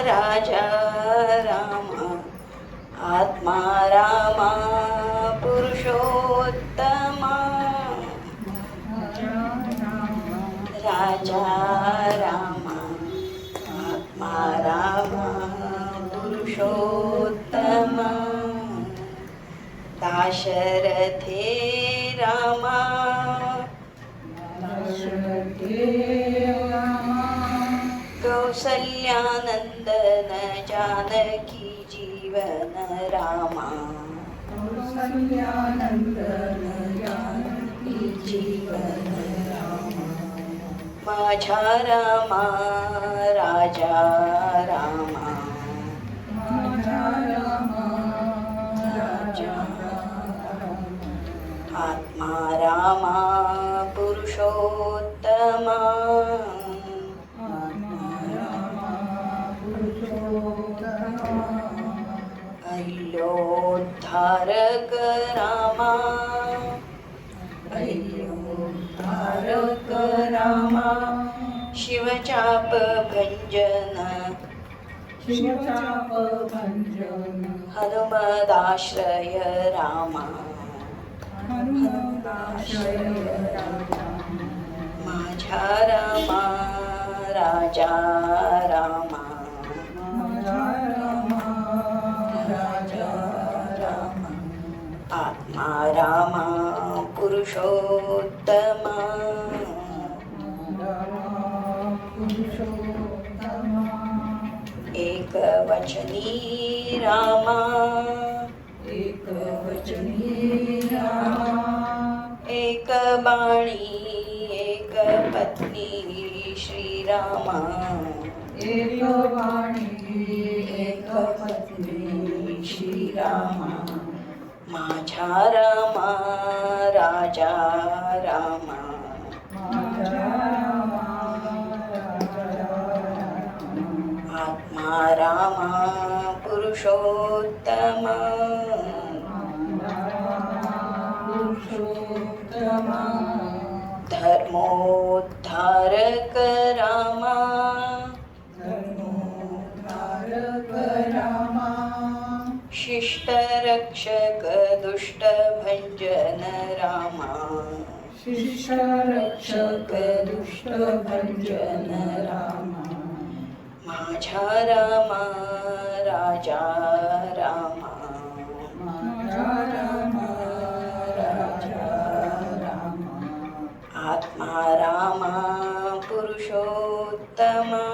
राजा रामा आत्मा रामा पुरुषोत्तमा राजा रामा आत्मा रामा पुरुषोत्तमा दाशरथे रामा कौसल्यानंदन जानकी जीवन रामा जीवन माझा रामा राजा रामा आत्मा रामा पुरुषोत्तमा अहिलोद्धारक रामा शिवचाप भंजन हनुमदाश्रय रामा माझा रामा राजा रामा आत्मा रामा पुरुषोत्तमा एक वचनी रामा एक बाणी एक पत्नी श्रीरामा श्रीरामा माझा रामा राजा रामा आत्मा रामा पुरुषोत्तमा धर्मोद्धारक रामा शिष्टरक्षक दुष्टभंजन रामा माझा रामा राजा रामा आत्मा रामा पुरुषोत्तमा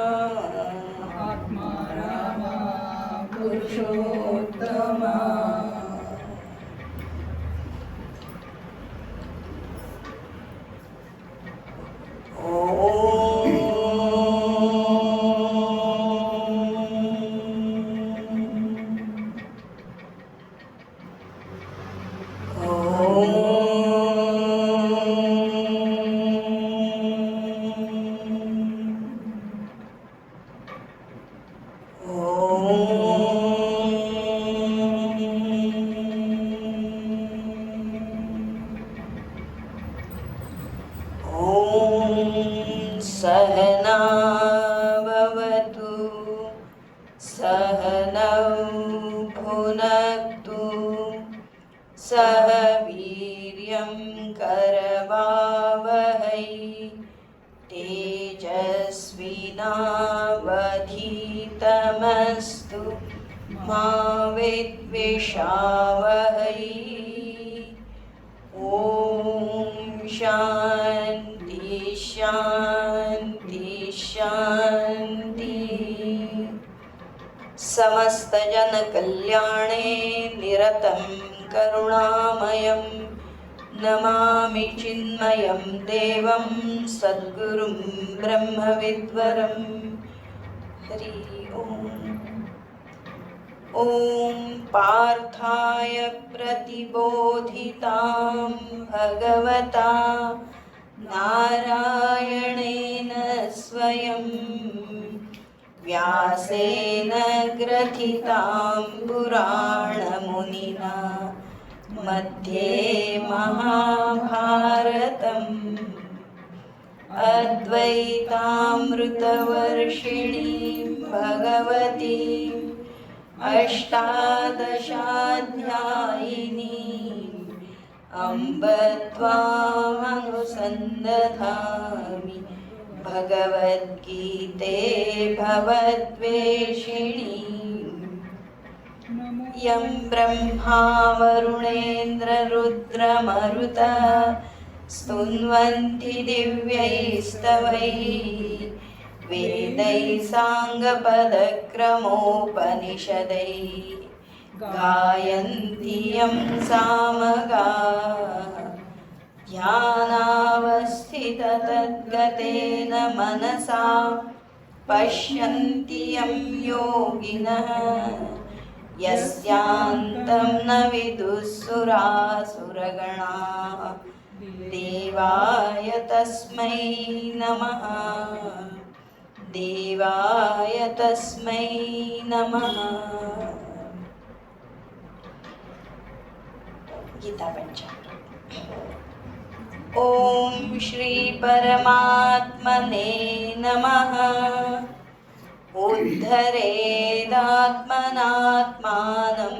सहना भवतु सहनौ भुनक्तु सह वीर्यं करवावहै तेजस्विनावधीतमस्तु मा विद्विषावहै ॐ शान्ति शान्ति शान्ति समस्त जनकल्याणे निरतं करुणामयं नमामि चिन्मयं देवं सद्गुरुं ब्रह्मविद्वरं हरि ओम। ॐ पार्थाय प्रतिबोधितां भगवता नारायणेन स्वयं व्यासेन ग्रथितां पुराणमुनिना मध्ये महाभारतम् अद्वैतामृतवर्षिणीं भगवतीम् अष्टादशाध्यायिनीम् अम्ब त्वामनुसन्दधामि भगवद्गीते भवद्वेषिणी यं ब्रह्मा वरुणेन्द्ररुद्रमरुतः स्तुन्वन्ति दिव्यैस्तवैः वेदैः साङ्गपदक्रमोपनिषदैः गायन्ति यं सामगाः ध्यानावस्थिततद्गतेन मनसा पश्यन्ति यं योगिनः यस्यान्तं न विदुःसुरासुरगणाः देवाय तस्मै नमः देवाय तस्मै नमः। गीता पंचामृत। ओम श्री परमात्मने नमः। उद्धरेदात्मनात्मानं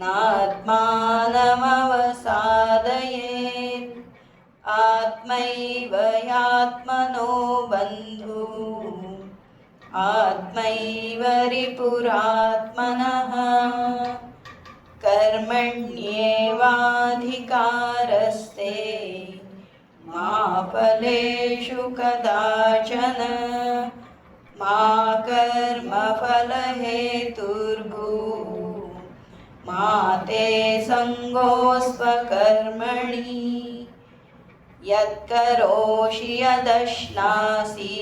नात्मानमवसादयेत् आत्मैव ह्यात्मनो बन्धुः आत्मैव रिपुरात्मनः कर्मण्येवाधिकारस्ते मा फलेषु कदाचन मा कर्मफलहेतुर्भूः मा ते सङ्गोऽस्त्वकर्मणि यत्करोषि यदश्नासि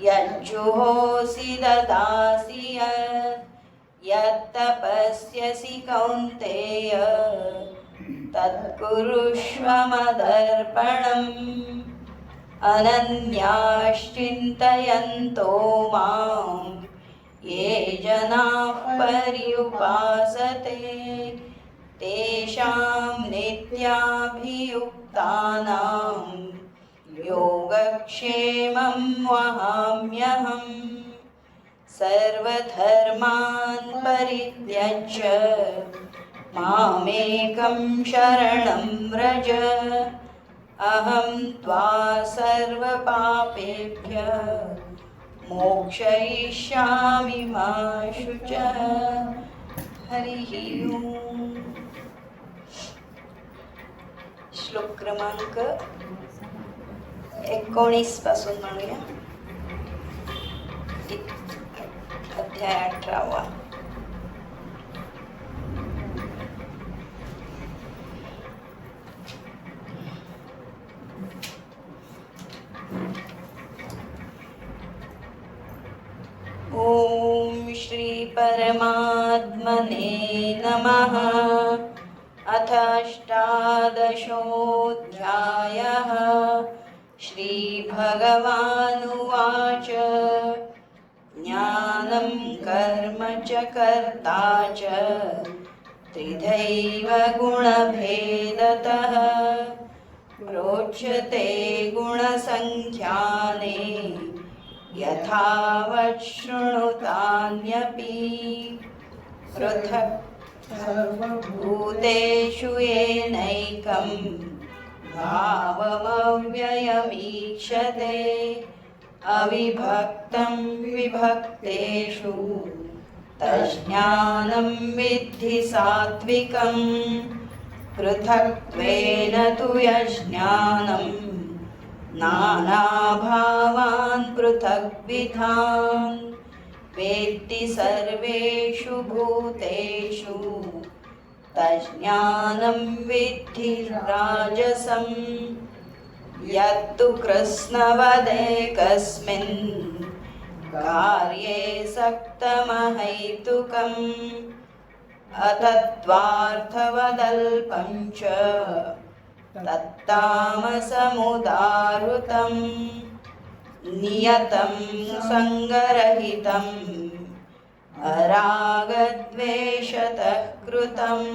यज्जुहोसि ददासि यत्तपस्यसि कौन्तेय तत्कुरुष्व मदर्पणम् अनन्याश्चिन्तयन्तो मां ये जनाः पर्युपासते तेषां नित्याभियुक्तानां योगक्षेमं वहाम्यहम् सर्वधर्मान् परित्यज्य मामेकं शरणं व्रज अहं त्वा सर्वपापेभ्यः मोक्षयिष्यामि मा शुचः। हरिः ओम्। श्लोक क्रमांक 19 पासून म्हणूया। अध्याय 18। ओम श्री परमात्मने नमः। अथ 18 श्रीभगवानुवाच ज्ञानं कर्म च कर्ता च त्रिधैव गुणभेदतः प्रोच्यते गुणसङ्ख्याने यथावत् शृणुतान्यपि पृथक् सर्वभूतेषु येनैकं भावमव्ययमीक्षते अविभक्तं विभक्तेषु तज्ज्ञानं विद्धि सात्विकम् पृथक्त्वेन तु यज्ज्ञानं नानाभावान् पृथग्विधान् वेत्ति सर्वेषु भूतेषु तज्ज्ञानं विद्धि राजसम् यत्तु कृत्स्नवदेकस्मिन् कार्ये सक्तमहैतुकम् अतत्त्वार्थवदल्पं च तत्तामसमुदाहृतं नियतं सङ्गरहितम् अरागद्वेषतः कृतम्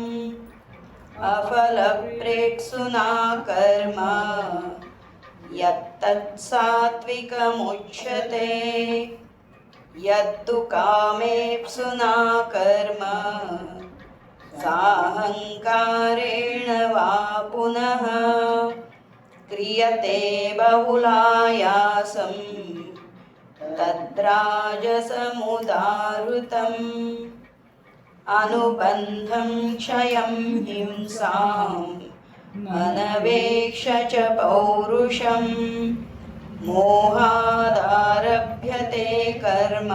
अफलप्रेप्सुना कर्म यत्तत् सात्विकमुच्यते यत्तु कामेप्सुना कर्म साहंकारेण वा पुनः क्रियते बहुलायासं तद्राजसमुदाहृतम् अनुबन्धं क्षयं हिंसां मनवेक्ष च पौरुषं मोहादारभ्यते कर्म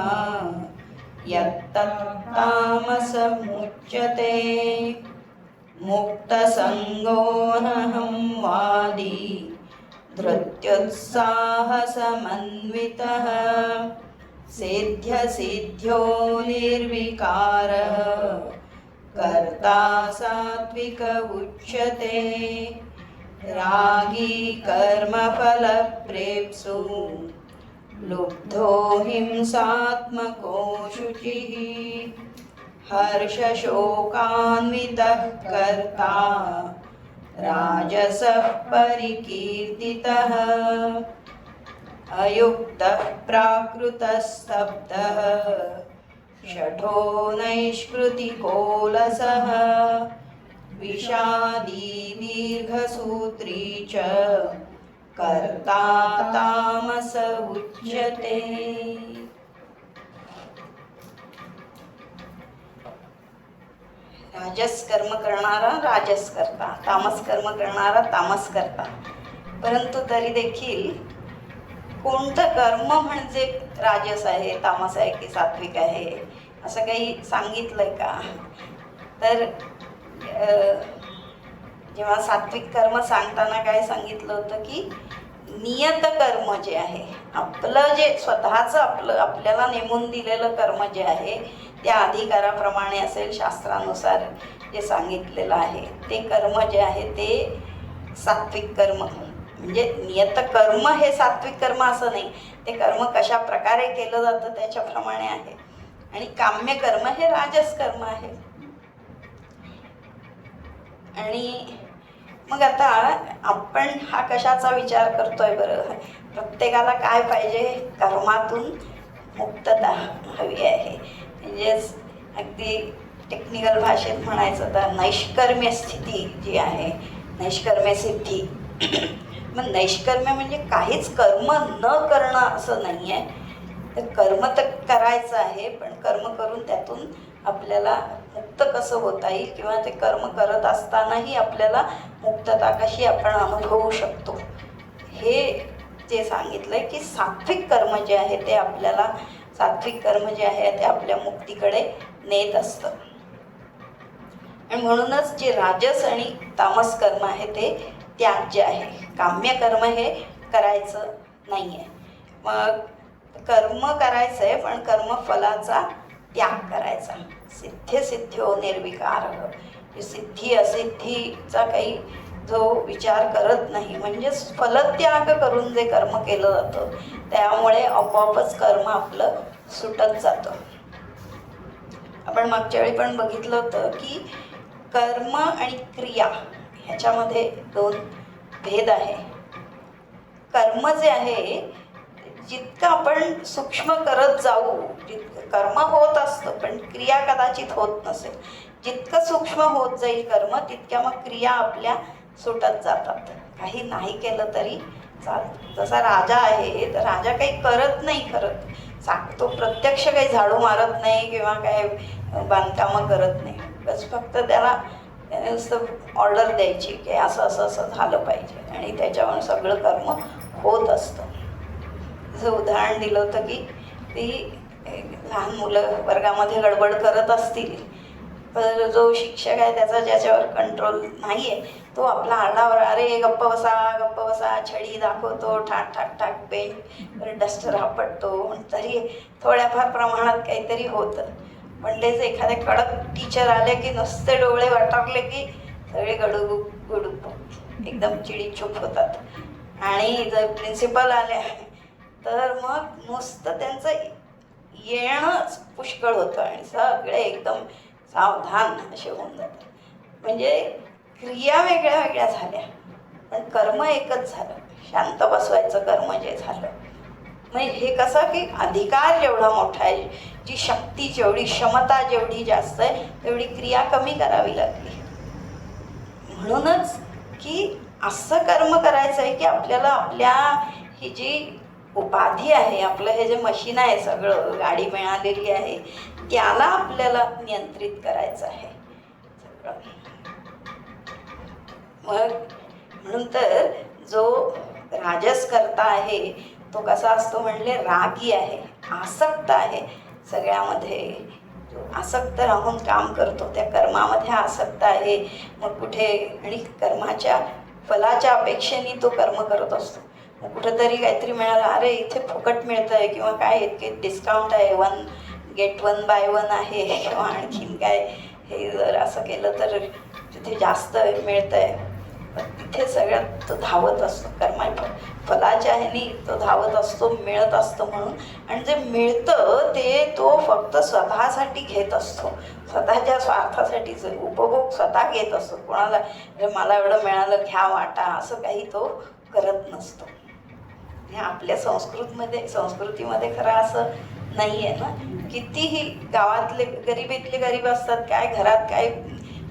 यत्तत्तामसमुच्यते मुक्तसङ्गोऽहं वादी धृत्युत्साहसमन्वितः सिद्ध्यसिद्ध्यो निर्विकारः कर्ता सात्विक उच्यते रागी कर्मफलप्रेप्सु लुब्धो हिंसात्मको शुचिः हर्षशोकान्वितः कर्ता राजसः परिकीर्तितः अयुक्तः प्राकृतस्तब्धः शठो नैष्कृतिकोलसः विषादी दीर्घसूत्री च कर्ता तामस उच्यते. राजस कर्म करणारा राजस करता, तामस कर्म करणारा तामस करता. परंतु तरी देखील कोणतं कर्म म्हणजे राजस आहे, तामस आहे की सात्विक आहे असं काही सांगितलंय का? तर जेव्हा सात्विक कर्म सांगताना काय सांगितलं होतं की नियत कर्म जे आहे, आपलं जे स्वतःचं आपल्याला नेमून दिलेलं कर्म जे आहे त्या अधिकाराप्रमाणे असेल, शास्त्रानुसार जे सांगितलेलं आहे ते कर्म जे आहे ते सात्विक कर्म. म्हणजे नियत कर्म हे सात्विक कर्म असं नाही, ते कर्म कशा प्रकारे केलं जातं त्याच्याप्रमाणे आहे. आणि काम्य कर्म हे राजस कर्म आहे. आणि मग आता आपण हा कशाचा विचार करतोय बरं? प्रत्येकाला काय पाहिजे? कर्मातून मुक्तता हवी आहे. म्हणजेच अगदी टेक्निकल भाषेत म्हणायचं तर नैष्कर्म्य स्थिती जी आहे, नैष्कर्म्य सिद्धी. मग नैष्कर्म्य म्हणजे काहीच कर्म न करणं असं नाही आहे. तर कर्म तर करायचं आहे, पण कर्म करून त्यातून आपल्याला मुक्त कसं होता येईल किंवा ते कर्म करत असतानाही आपल्याला मुक्तता कशी आपण अनुभवू शकतो हे जे सांगितलं आहे की सात्विक कर्म जे आहे ते आपल्याला, सात्विक कर्म जे आहे ते आपल्या मुक्तीकडे नेत असतं. आणि म्हणूनच जे राजस आणि तामस कर्म आहे ते त्याज्य आहे. काम्य कर्म हे करायचं नाही आहे. मग कर्म करायचं आहे पण कर्मफलाचा त्याग करायचा. सिद्ध्यो निर्विकार, सिद्धी असिद्धीचा काही जो विचार करत नाही, म्हणजेच फलत्याग करून जे कर्म केलं जातं त्यामुळे आपोआपच कर्म आपलं सुटत जातं. आपण मागच्या वेळी पण बघितलं होतं की कर्म आणि क्रिया ह्याच्यामध्ये दोन भेद आहे. कर्म जे आहे जितकं आपण सूक्ष्म करत जाऊ जितकं कर्म होत असतं, पण क्रिया कदाचित होत नसेल. जितकं सूक्ष्म होत जाईल कर्म तितक्या मग क्रिया आपल्या सुटत जातात. काही नाही केलं तरी चालतं. जसा राजा आहे तर राजा काही करत नाही, तो प्रत्यक्ष काही झाडू मारत नाही किंवा काय बांधकामं करत नाही. बस फक्त त्याला नुसतं ऑर्डर द्यायची की असं असं असं झालं पाहिजे आणि त्याच्यावर सगळं कर्म होत असतं. जसं उदाहरण दिलं होतं की ती लहान मुलं वर्गामध्ये गडबड करत असतील तर जो शिक्षक आहे त्याचा ज्याच्यावर कंट्रोल नाही आहे तो आपला आरडावर, अरे गप्प बसा, छडी दाखवतो, ठाक ठाक ठाक पेन डस्टर आपटतो. तरी थोड्याफार प्रमाणात काहीतरी होतं. पण तेच एखादे कडक टीचर आले की नुसते डोळे वाटारले की सगळे गडूप एकदम चिडीचूप होतात. आणि जर प्रिन्सिपल आले तर मग नुसतं त्यांचं येणंच पुष्कळ होतं आणि सगळे एकदम सावधान असे होऊन जातात. म्हणजे क्रिया वेगळ्या वेगळ्या झाल्या पण कर्म एकच झालं. शांत बसवायचं कर्म जे झालं म्हणजे हे कसं की अधिकार जेवढा मोठा आहे, जी शक्ती जेवढी, क्षमता जेवढी जास्त आहे, तेवढी क्रिया कमी करावी लागली. म्हणूनच की असं कर्म करायचं आहे की आपल्याला आपल्या ही जी उपाधी आहे, आपलं हे जे मशीन आहे, सगळं गाडी मिळालेली आहे, त्याला आपल्याला नियंत्रित करायचं आहे सगळं. मग म्हणून तर जो राजस करता आहे तो कसा असतो म्हणले, रागी आहे, आसक्त आहे सगळ्यामध्ये, आसक्त राहून काम करतो, त्या कर्मामध्ये आसक्त आहे. मग कुठे आणि कर्माच्या फलाच्या अपेक्षेने तो कर्म करत असतो. मग कुठंतरी काहीतरी मिळालं, अरे इथे फुकट मिळतं आहे किंवा काय इतके डिस्काउंट आहे, 1 get 1 buy 1 आहे किंवा आणखीन काय, हे जर असं केलं तर तिथे जास्त मिळतं आहे. तिथे सगळ्यात तो धावत असतो, कर्मा फलाच्या ह्यानी तो धावत असतो, मिळत असतो म्हणून. आणि जे मिळतं ते तो फक्त स्वतःसाठी घेत असतो, स्वतःच्या स्वार्थासाठीच उपभोग स्वतः घेत असतो. कोणाला मला एवढं मिळालं घ्या वाटा असं काही तो करत नसतो. आपल्या संस्कृतीमध्ये खरं असं नाही आहे ना. कितीही गावातले गरीबीतले गरीब असतात, काय घरात काय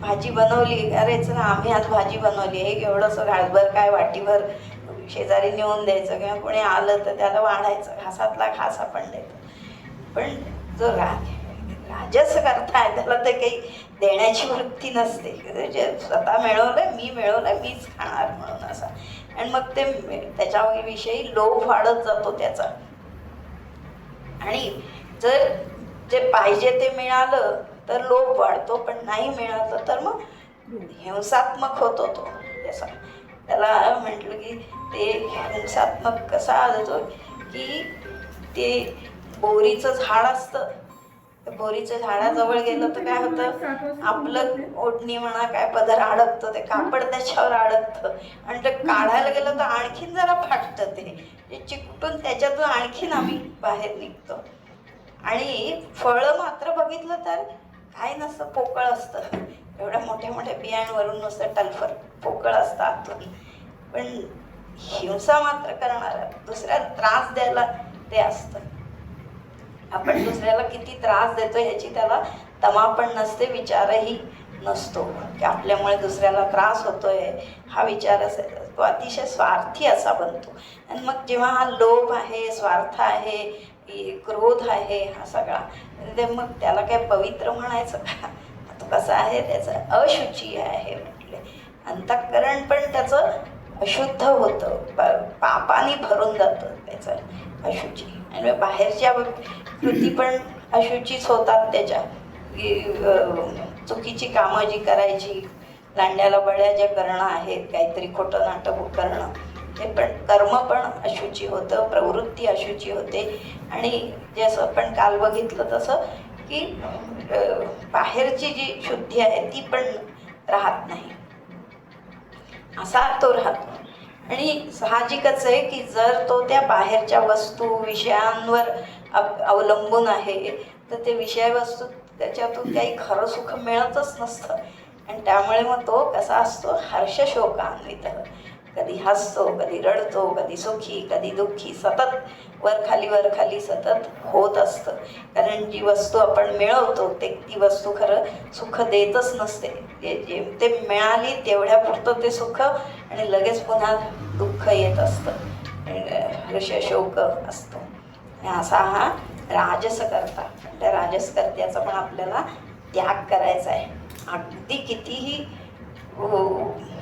भाजी बनवली, अरे चला आम्ही आज भाजी बनवली, हे एवढंसं घासभर काय वाटीभर शेजारी नेऊन द्यायचं किंवा कोणी आलं तर त्याला वाढायचं, घासातला घास आपण द्यायचं. पण जो राजस करताय त्याला ते काही देण्याची वृत्ती नसते, जे स्वतः मिळवलं मीच खाणार म्हणून असा. आणि मग ते त्याच्याविषयी लोभ वाढत जातो त्याचा. आणि जर जे पाहिजे ते मिळालं तर लोभ वाढतो, पण नाही मिळालं तर मग हिंसात्मक होतो तो त्याचा. त्याला म्हटलं की ते हिंसात्मक कसा होतो की ते बोरीचं झाड असतं, त्या बोरीच्या झाडाजवळ गेलं तर काय होतं, आपलं ओढणी म्हणा काय पदर अडकतं, ते कापड त्याच्यावर अडकतं आणि ते काढायला गेलं तर आणखीन जरा फाटतं, ते चिकटून त्याच्यातून आणखीन आम्ही बाहेर निघतो. आणि फळं मात्र बघितलं तर काय नसतं, पोकळ असतं, एवढ्या मोठ्या मोठ्या बियांवरून नुसतं टलफर पोकळ असतं आतून. पण हिंसा मात्र करणारा, दुसऱ्याला त्रास द्यायला ते असतं. आपण दुसऱ्याला किती त्रास देतो ह्याची त्याला तमा पण नसते, विचारही नसतो की आपल्यामुळे दुसऱ्याला त्रास होतोय हा विचार असायचा. तो अतिशय स्वार्थी असा बनतो. आणि मग जेव्हा हा लोभ आहे, स्वार्थ आहे, क्रोध आहे, हा सगळा, ते मग त्याला काय पवित्र म्हणायचं का? तो कसा आहे, त्याचं अशुची आहे म्हटले. अंतःकरण पण त्याचं अशुद्ध होतं, पापाने भरून जातं त्याचं अशुची. आणि बाहेरच्या कृती पण अशुचीच होतात त्याच्या. चुकीची कामं जी करायची, लांड्याला बळ्या ज्या करणं आहेत, काहीतरी खोटं नाटक करणं, ते पण कर्म पण अशुची होतं, प्रवृत्ती अशुची होते. आणि जसं आपण काल बघितलं तसं की बाहेरची जी शुद्धी आहे ती पण राहत नाही, असा तो राहतो. आणि साहजिकच आहे की जर तो त्या बाहेरच्या वस्तू विषयांवर अवलंबून आहे तर ते विषय वस्तू त्याच्यातून काही खरं सुख मिळतच नसतं. आणि त्यामुळे मग तो कसा असतो, हर्षशोकान्वित, कधी हसतो, कधी रडतो, कधी सुखी, कधी दुःखी, सतत वर खाली सतत होत असतं. कारण जी वस्तू आपण मिळवतो ती वस्तू खरं सुख देतच नसते. ते मिळाली तेवढ्यापुरतं ते सुख आणि लगेच पुन्हा दुःख येत असतं, हर्षशोक असतो. असा हा राजस करता. त्या राजसकर्त्याचा पण आपल्याला त्याग करायचा आहे. अगदी कितीही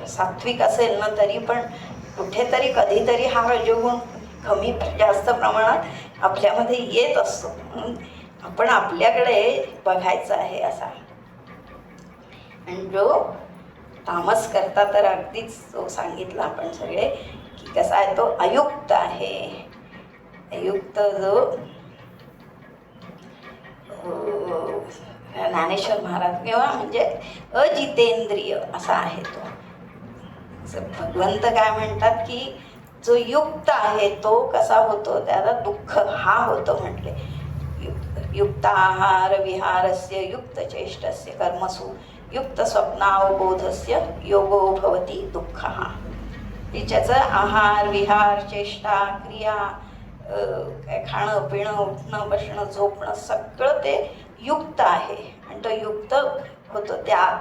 सात्विक असेल ना तरी पण कुठेतरी कधीतरी हा रजोगुण कमी जास्त प्रमाणात आपल्यामध्ये येत असतो. म्हणून आपण आपल्याकडे बघायचं आहे असा. आणि जो तामस करता तर अगदीच तो सांगितला आपण सगळे की कसा आहे, तो अयुक्त आहे. अयुक्त जो ज्ञानेश्वर महाराज किंवा म्हणजे अजितेंद्रिय असा आहे तो. भगवंत काय म्हणतात की जो युक्त आहे तो कसा होतो, त्याला दुःख हा होतो म्हटले. युक्त आहार विहारस्य युक्त चेष्टस्य कर्मसु युक्त स्वप्नावबोधस्य योगो भवती दुःख. ज्याचं आहार विहार चेष्टा क्रिया काय खाणं पिणं उठणं बसणं झोपणं सगळं ते युक्त आहे आणि तो युक्त होतो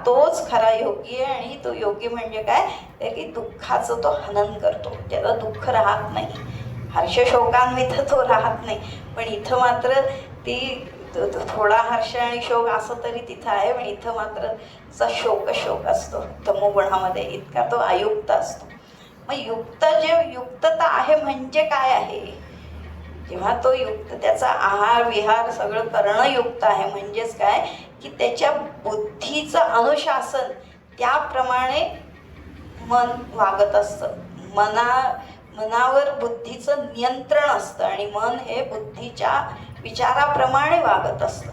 तोच खरा योगी आहे. आणि तो योगी म्हणजे काय तर की दुःखाचं तो हनन करतो, त्याला दुःख राहत नाही, हर्ष शोकान्वित तो राहत नाही. पण इथं मात्र ती थोडा हर्ष आणि शोक असं तरी तिथं आहे, पण इथं मात्र शोक असतो तमोगुणामध्ये, इतका तो अयुक्त असतो. मग युक्तता आहे म्हणजे काय आहे, जेव्हा तो युक्त त्याचा आहार विहार सगळं करणं युक्त आहे म्हणजेच काय की त्याच्या बुद्धीचं अनुशासन त्याप्रमाणे मन वागत असतं, मनावर बुद्धीचं नियंत्रण असतं आणि मन हे बुद्धीच्या विचाराप्रमाणे वागत असतं.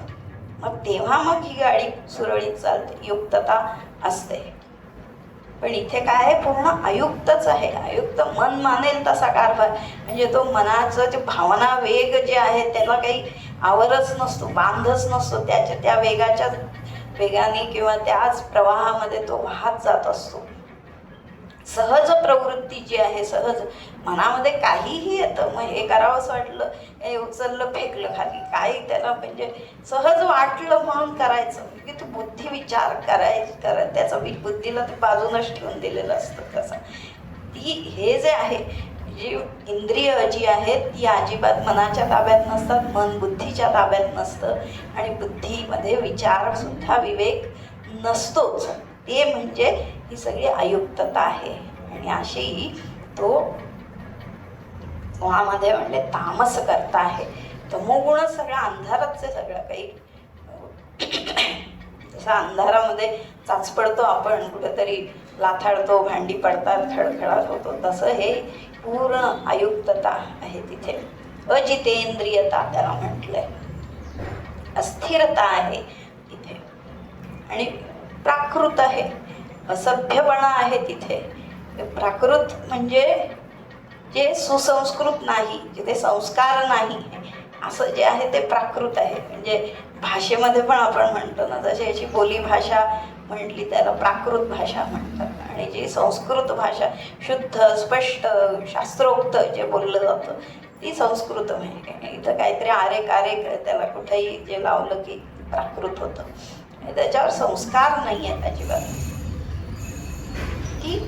मग तेव्हा मग ही गाडी सुरळीत चालते, युक्तता असते. पण इथे काय आहे, पूर्ण अयुक्तच आहे. अयुक्त मन मानेल तसा कारभार, म्हणजे तो मनाचं जे भावना वेग जे आहे त्याला काही आवरच नसतो, बांधच नसतो, त्या वेगाने किंवा त्याच प्रवाहामध्ये तो वाहत जात असतो. सहज प्रवृत्ती जी आहे, सहज मनामध्ये काहीही येतं, मग हे करावंसं वाटलं, हे उचललं फेकलं खाली, काही त्याला म्हणजे सहज वाटलं म्हणून करायचं, की तू बुद्धी विचार त्याचा बुद्धीला ते बाजूनच ठेवून दिलेलं असतं. तसं हे जे आहे जी इंद्रिय जी आहेत ती अजिबात मनाच्या ताब्यात नसतात, मन बुद्धीच्या ताब्यात नसतं आणि बुद्धीमध्ये विचारसुद्धा विवेक नसतोच. ते म्हणजे ही सगळी अयुक्तता आहे. आणि अशी तो गुणामध्ये म्हणले तामस करता आहे. तमोगुण सगळा अंधाराचं सगळं काही, जसं अंधारामध्ये चाचपडतो आपण, कुठेतरी लाथाडतो, भांडी पडतात, खडखडाट होतो, तसं हे पूर्ण अयुक्तता आहे तिथे. अजितेंद्रियता त्याला म्हटलंय, अस्थिरता आहे तिथे. आणि प्राकृत आहे, असभ्यपणा आहे तिथे. प्राकृत म्हणजे जे सुसंस्कृत नाही, जिथे संस्कार नाही, असं जे आहे ते प्राकृत आहे. म्हणजे भाषेमध्ये पण आपण म्हणतो ना, जशी याची बोली भाषा म्हटली त्याला प्राकृत भाषा म्हणतात. आणि जी संस्कृत भाषा शुद्ध स्पष्ट शास्त्रोक्त जे बोललं जातं ती संस्कृत म्हणजे. इथं काहीतरी आरे त्याला कुठेही जे लावलं की प्राकृत होतं, त्याच्यावर संस्कार नाही आहेत अजिबात, ती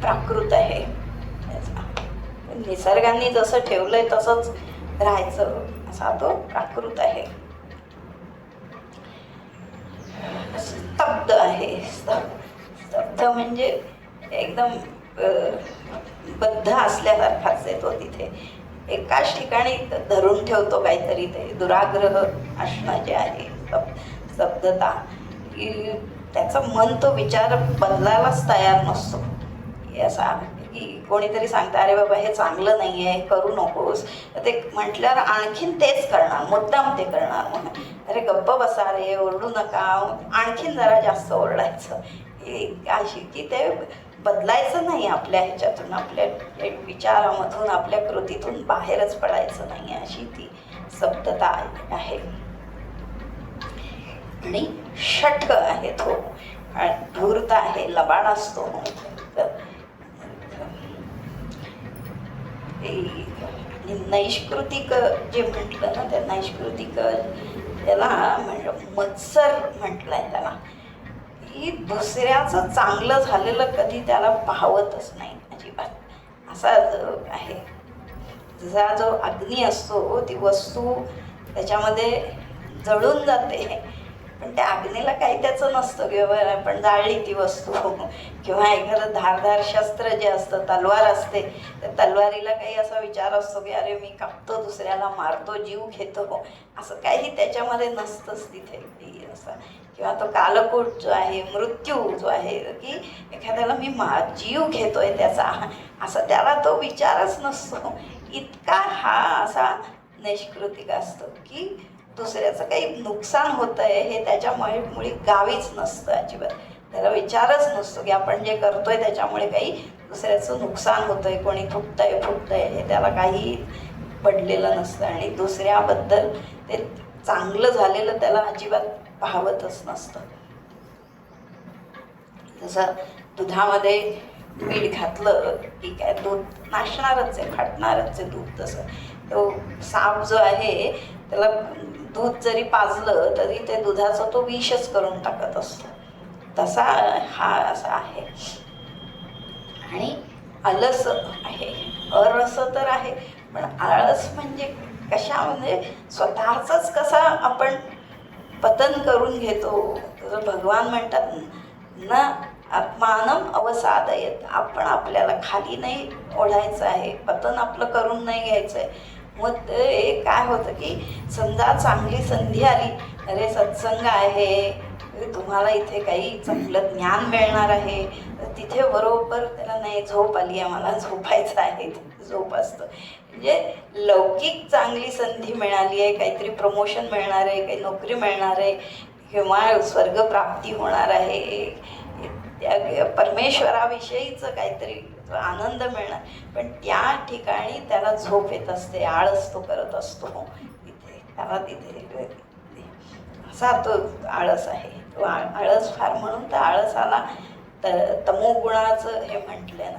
प्राकृत आहे. निसर्गाने जसं ठेवलंय तसंच राहायचं, असा तो प्राकृत आहे. स्तब्ध आहे, स्तब्ध म्हणजे एकदम बद्ध असल्यासारखाच आहे तो. तिथे एकाच ठिकाणी धरून ठेवतो काहीतरी, ते दुराग्रह असणं जे आहे, स्तब्धता, की त्याचं मन तो विचार बदलायलाच तयार नसतो. असा की कोणीतरी सांगतं अरे बाबा हे चांगलं नाही आहे, करू नकोस, ते म्हटल्यावर आणखीन तेच करणार, मुद्दाम ते करणार. म्हणून अरे गप्प बसा रे, ओरडू नका, आणखीन जरा जास्त ओरडायचं. अशी की ते बदलायचं नाही, आपल्या ह्याच्यातून, आपल्या विचारामधून, आपल्या कृतीतून बाहेरच पडायचं नाही, अशी ती स्तब्धता आहे. आणि षटक आहे तो, धूर्त आहे, लबाड असतो. नैष्कृतिक जे म्हटलं ना, त्या नैष्कृतिक त्याला मत्सर म्हटलंय त्याला, की दुसऱ्याचं चांगलं झालेलं कधी त्याला पाहवतच नाही अजिबात, असा आहे. जसा जो अग्नी असतो, ती वस्तू त्याच्यामध्ये जळून जाते, पण त्या अग्नीला काही त्याचं नसतं, किंवा आपण जाळली ती वस्तू, किंवा एखादं धारदार शस्त्र जे असतं, तलवार असते, त्या तलवारीला काही असा विचार असतो की अरे मी कापतो, दुसऱ्याला मारतो, जीव घेतो, असं काही त्याच्यामध्ये नसतंच तिथे असं. किंवा तो कालकूट जो आहे, मृत्यू जो आहे, की एखाद्याला मी जीव घेतोय त्याचा, असा त्याला तो विचारच नसतो. इतका हा असा नैष्कृतिक असतो की दुसऱ्याचं काही नुकसान होतं आहे हे त्याच्यामुळे मुळी गावीच नसतं अजिबात. त्याला विचारच नसतो की आपण जे करतोय त्याच्यामुळे काही दुसऱ्याचं नुकसान होतं आहे, कोणी फुटतंय हे त्याला काही पडलेलं नसतं. आणि दुसऱ्याबद्दल ते चांगलं झालेलं त्याला अजिबात पाहवतच नसतं. जसं दुधामध्ये मीठ घातलं की काय दूध नाशणारच आहे, फाटणारच आहे दूध, तसं तो साप जो आहे त्याला दूध जरी पाजलं तरी ते दुधाचं तो विषच करून टाकत असतो. तसा हा असा आहे. आणि आलस आहे, अरस तर आहे, पण आळस म्हणजे कशामध्ये स्वतःच कसा आपण पतन करून घेतो. भगवान म्हणतात न आत्मानम अवसादयत, आपण आपल्याला खाली नाही ओढायचं आहे, पतन आपलं करून नाही घ्यायचं आहे. मग ते काय होतं की समजा चांगली संधी आली, अरे सत्संग आहे, तुम्हाला इथे काही चांगलं ज्ञान मिळणार आहे, तर तिथे बरोबर त्याला नाही झोप आली आहे, मला झोपायचं आहे, झोप असतं. म्हणजे लौकिक चांगली संधी मिळाली आहे, काहीतरी प्रमोशन मिळणार आहे, काही नोकरी मिळणार आहे किंवा स्वर्गप्राप्ती होणार आहे, त्या परमेश्वराविषयीचं काहीतरी आनंद मिळणार, पण त्या ठिकाणी त्याला झोप येत असते, आळस तो करत असतो तिथे, त्याला तिथे असा तो आळस आहे. तो आळस फार, म्हणून तर आळसाला तमोगुणाचं हे म्हटलं ना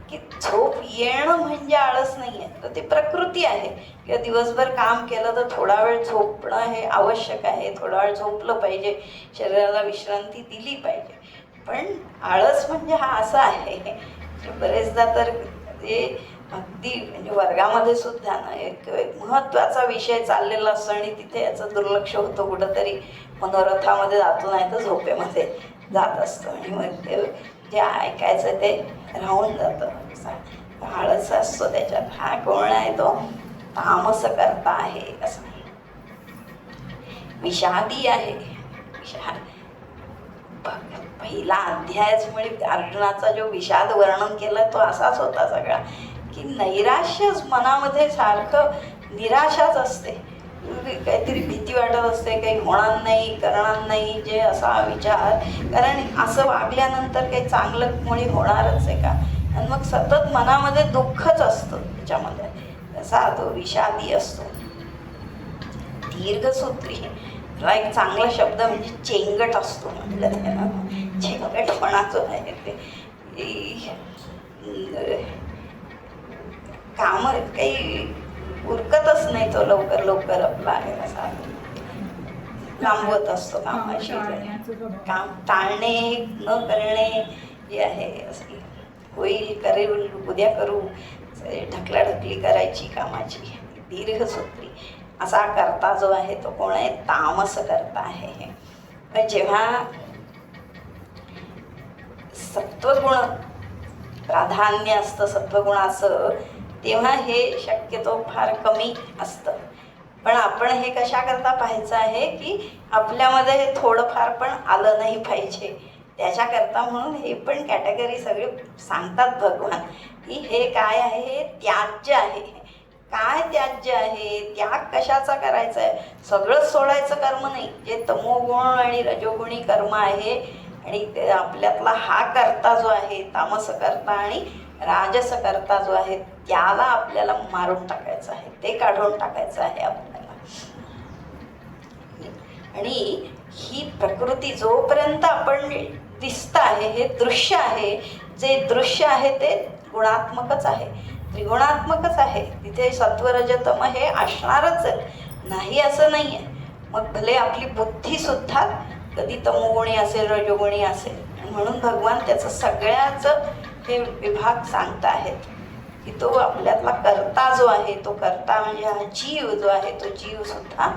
की झोप येणं म्हणजे आळस नाही आहे, तर ती प्रकृती आहे. किंवा दिवसभर काम केलं तर थोडा वेळ झोपणं हे आवश्यक आहे, थोडा वेळ झोपलं पाहिजे, शरीराला विश्रांती दिली पाहिजे. पण आळस म्हणजे हा असा आहे, बरेचदा तर ते अगदी म्हणजे वर्गामध्ये सुद्धा ना एक महत्त्वाचा विषय चाललेला असतो आणि तिथे याचं दुर्लक्ष होतं, कुठंतरी मनोरथामध्ये जातो, नाही तर झोपेमध्ये जात असतो आणि मग ते जे ऐकायचं ते राहून जातं. आळस असतो त्याच्यात. हा कोण आहे तो तामस करता आहे, असं विषादी आहे. पहिला अध्यायच म्हणजे अर्जुनाचा जो विषाद वर्णन केला तो असाच होता सगळा, की नैराश्यच मनामध्ये सारखं निराशाच असते, काहीतरी भीती वाटत असते, काही होणार नाही, करणार नाही, जे असा विचार, कारण असं वागल्यानंतर काही चांगलं कोणी होणारच आहे का, आणि मग सतत मनामध्ये दुःखच असतं त्याच्यामध्ये, तसा तो विषादी असतो. दीर्घसूत्री हा एक चांगला शब्द म्हणजे चेंगट असतो म्हटलं त्याला, चेंगटपणा जो आहे ते काम काही उरकतच नाही, तो लवकर लवकर आपला असा लांबवत असतो कामाशी, काम टाळणे न करणे जे आहे, असे होईल, करेल, उद्या करू, ढकलाढकली करायची कामाची. दीर्घसूत्री असा करता जो आहे तो कोण आहे, तामस करता आहे. पण जेव्हा सत्वगुण प्राधान्य असतं सत्वगुणाचं, तेव्हा हे शक्यतो फार कमी असतं. पण आपण हे कशाकरता पाहायचं आहे की आपल्यामध्ये हे थोडंफार पण आलं नाही पाहिजे, त्याच्याकरता म्हणून हे पण कॅटेगरी सगळे सांगतात भगवान की हे काय आहे, हे त्याज्य आहे. काय त्याज्य आहे, त्याग कशाचा करायचा आहे, सगळंच सोडायचं कर्म नाही. जे तमोगुण आणि रजोगुणी कर्म आहे आणि ते आपल्यातला हा करता जो आहे तामस करता आणि राजस करता जो आहे त्याला आपल्याला मारून टाकायचं आहे, ते काढून टाकायचं आहे आपल्याला. आणि ही प्रकृती जोपर्यंत आपण दिसतं आहे, हे दृश्य आहे, जे दृश्य आहे ते गुणात्मकच आहे, त्रिगुणात्मकच आहे. तिथे सत्वरजतम हे असणारच आहे, नाही असं नाही आहे. मग भले आपली बुद्धीसुद्धा कधी तमोगुणी असेल, रजोगुणी असेल, म्हणून भगवान त्याचं सगळ्याचं हे विभाग सांगता आहेत की तो आपल्यातला कर्ता जो आहे, तो कर्ता म्हणजे हा जीव जो आहे, तो जीवसुद्धा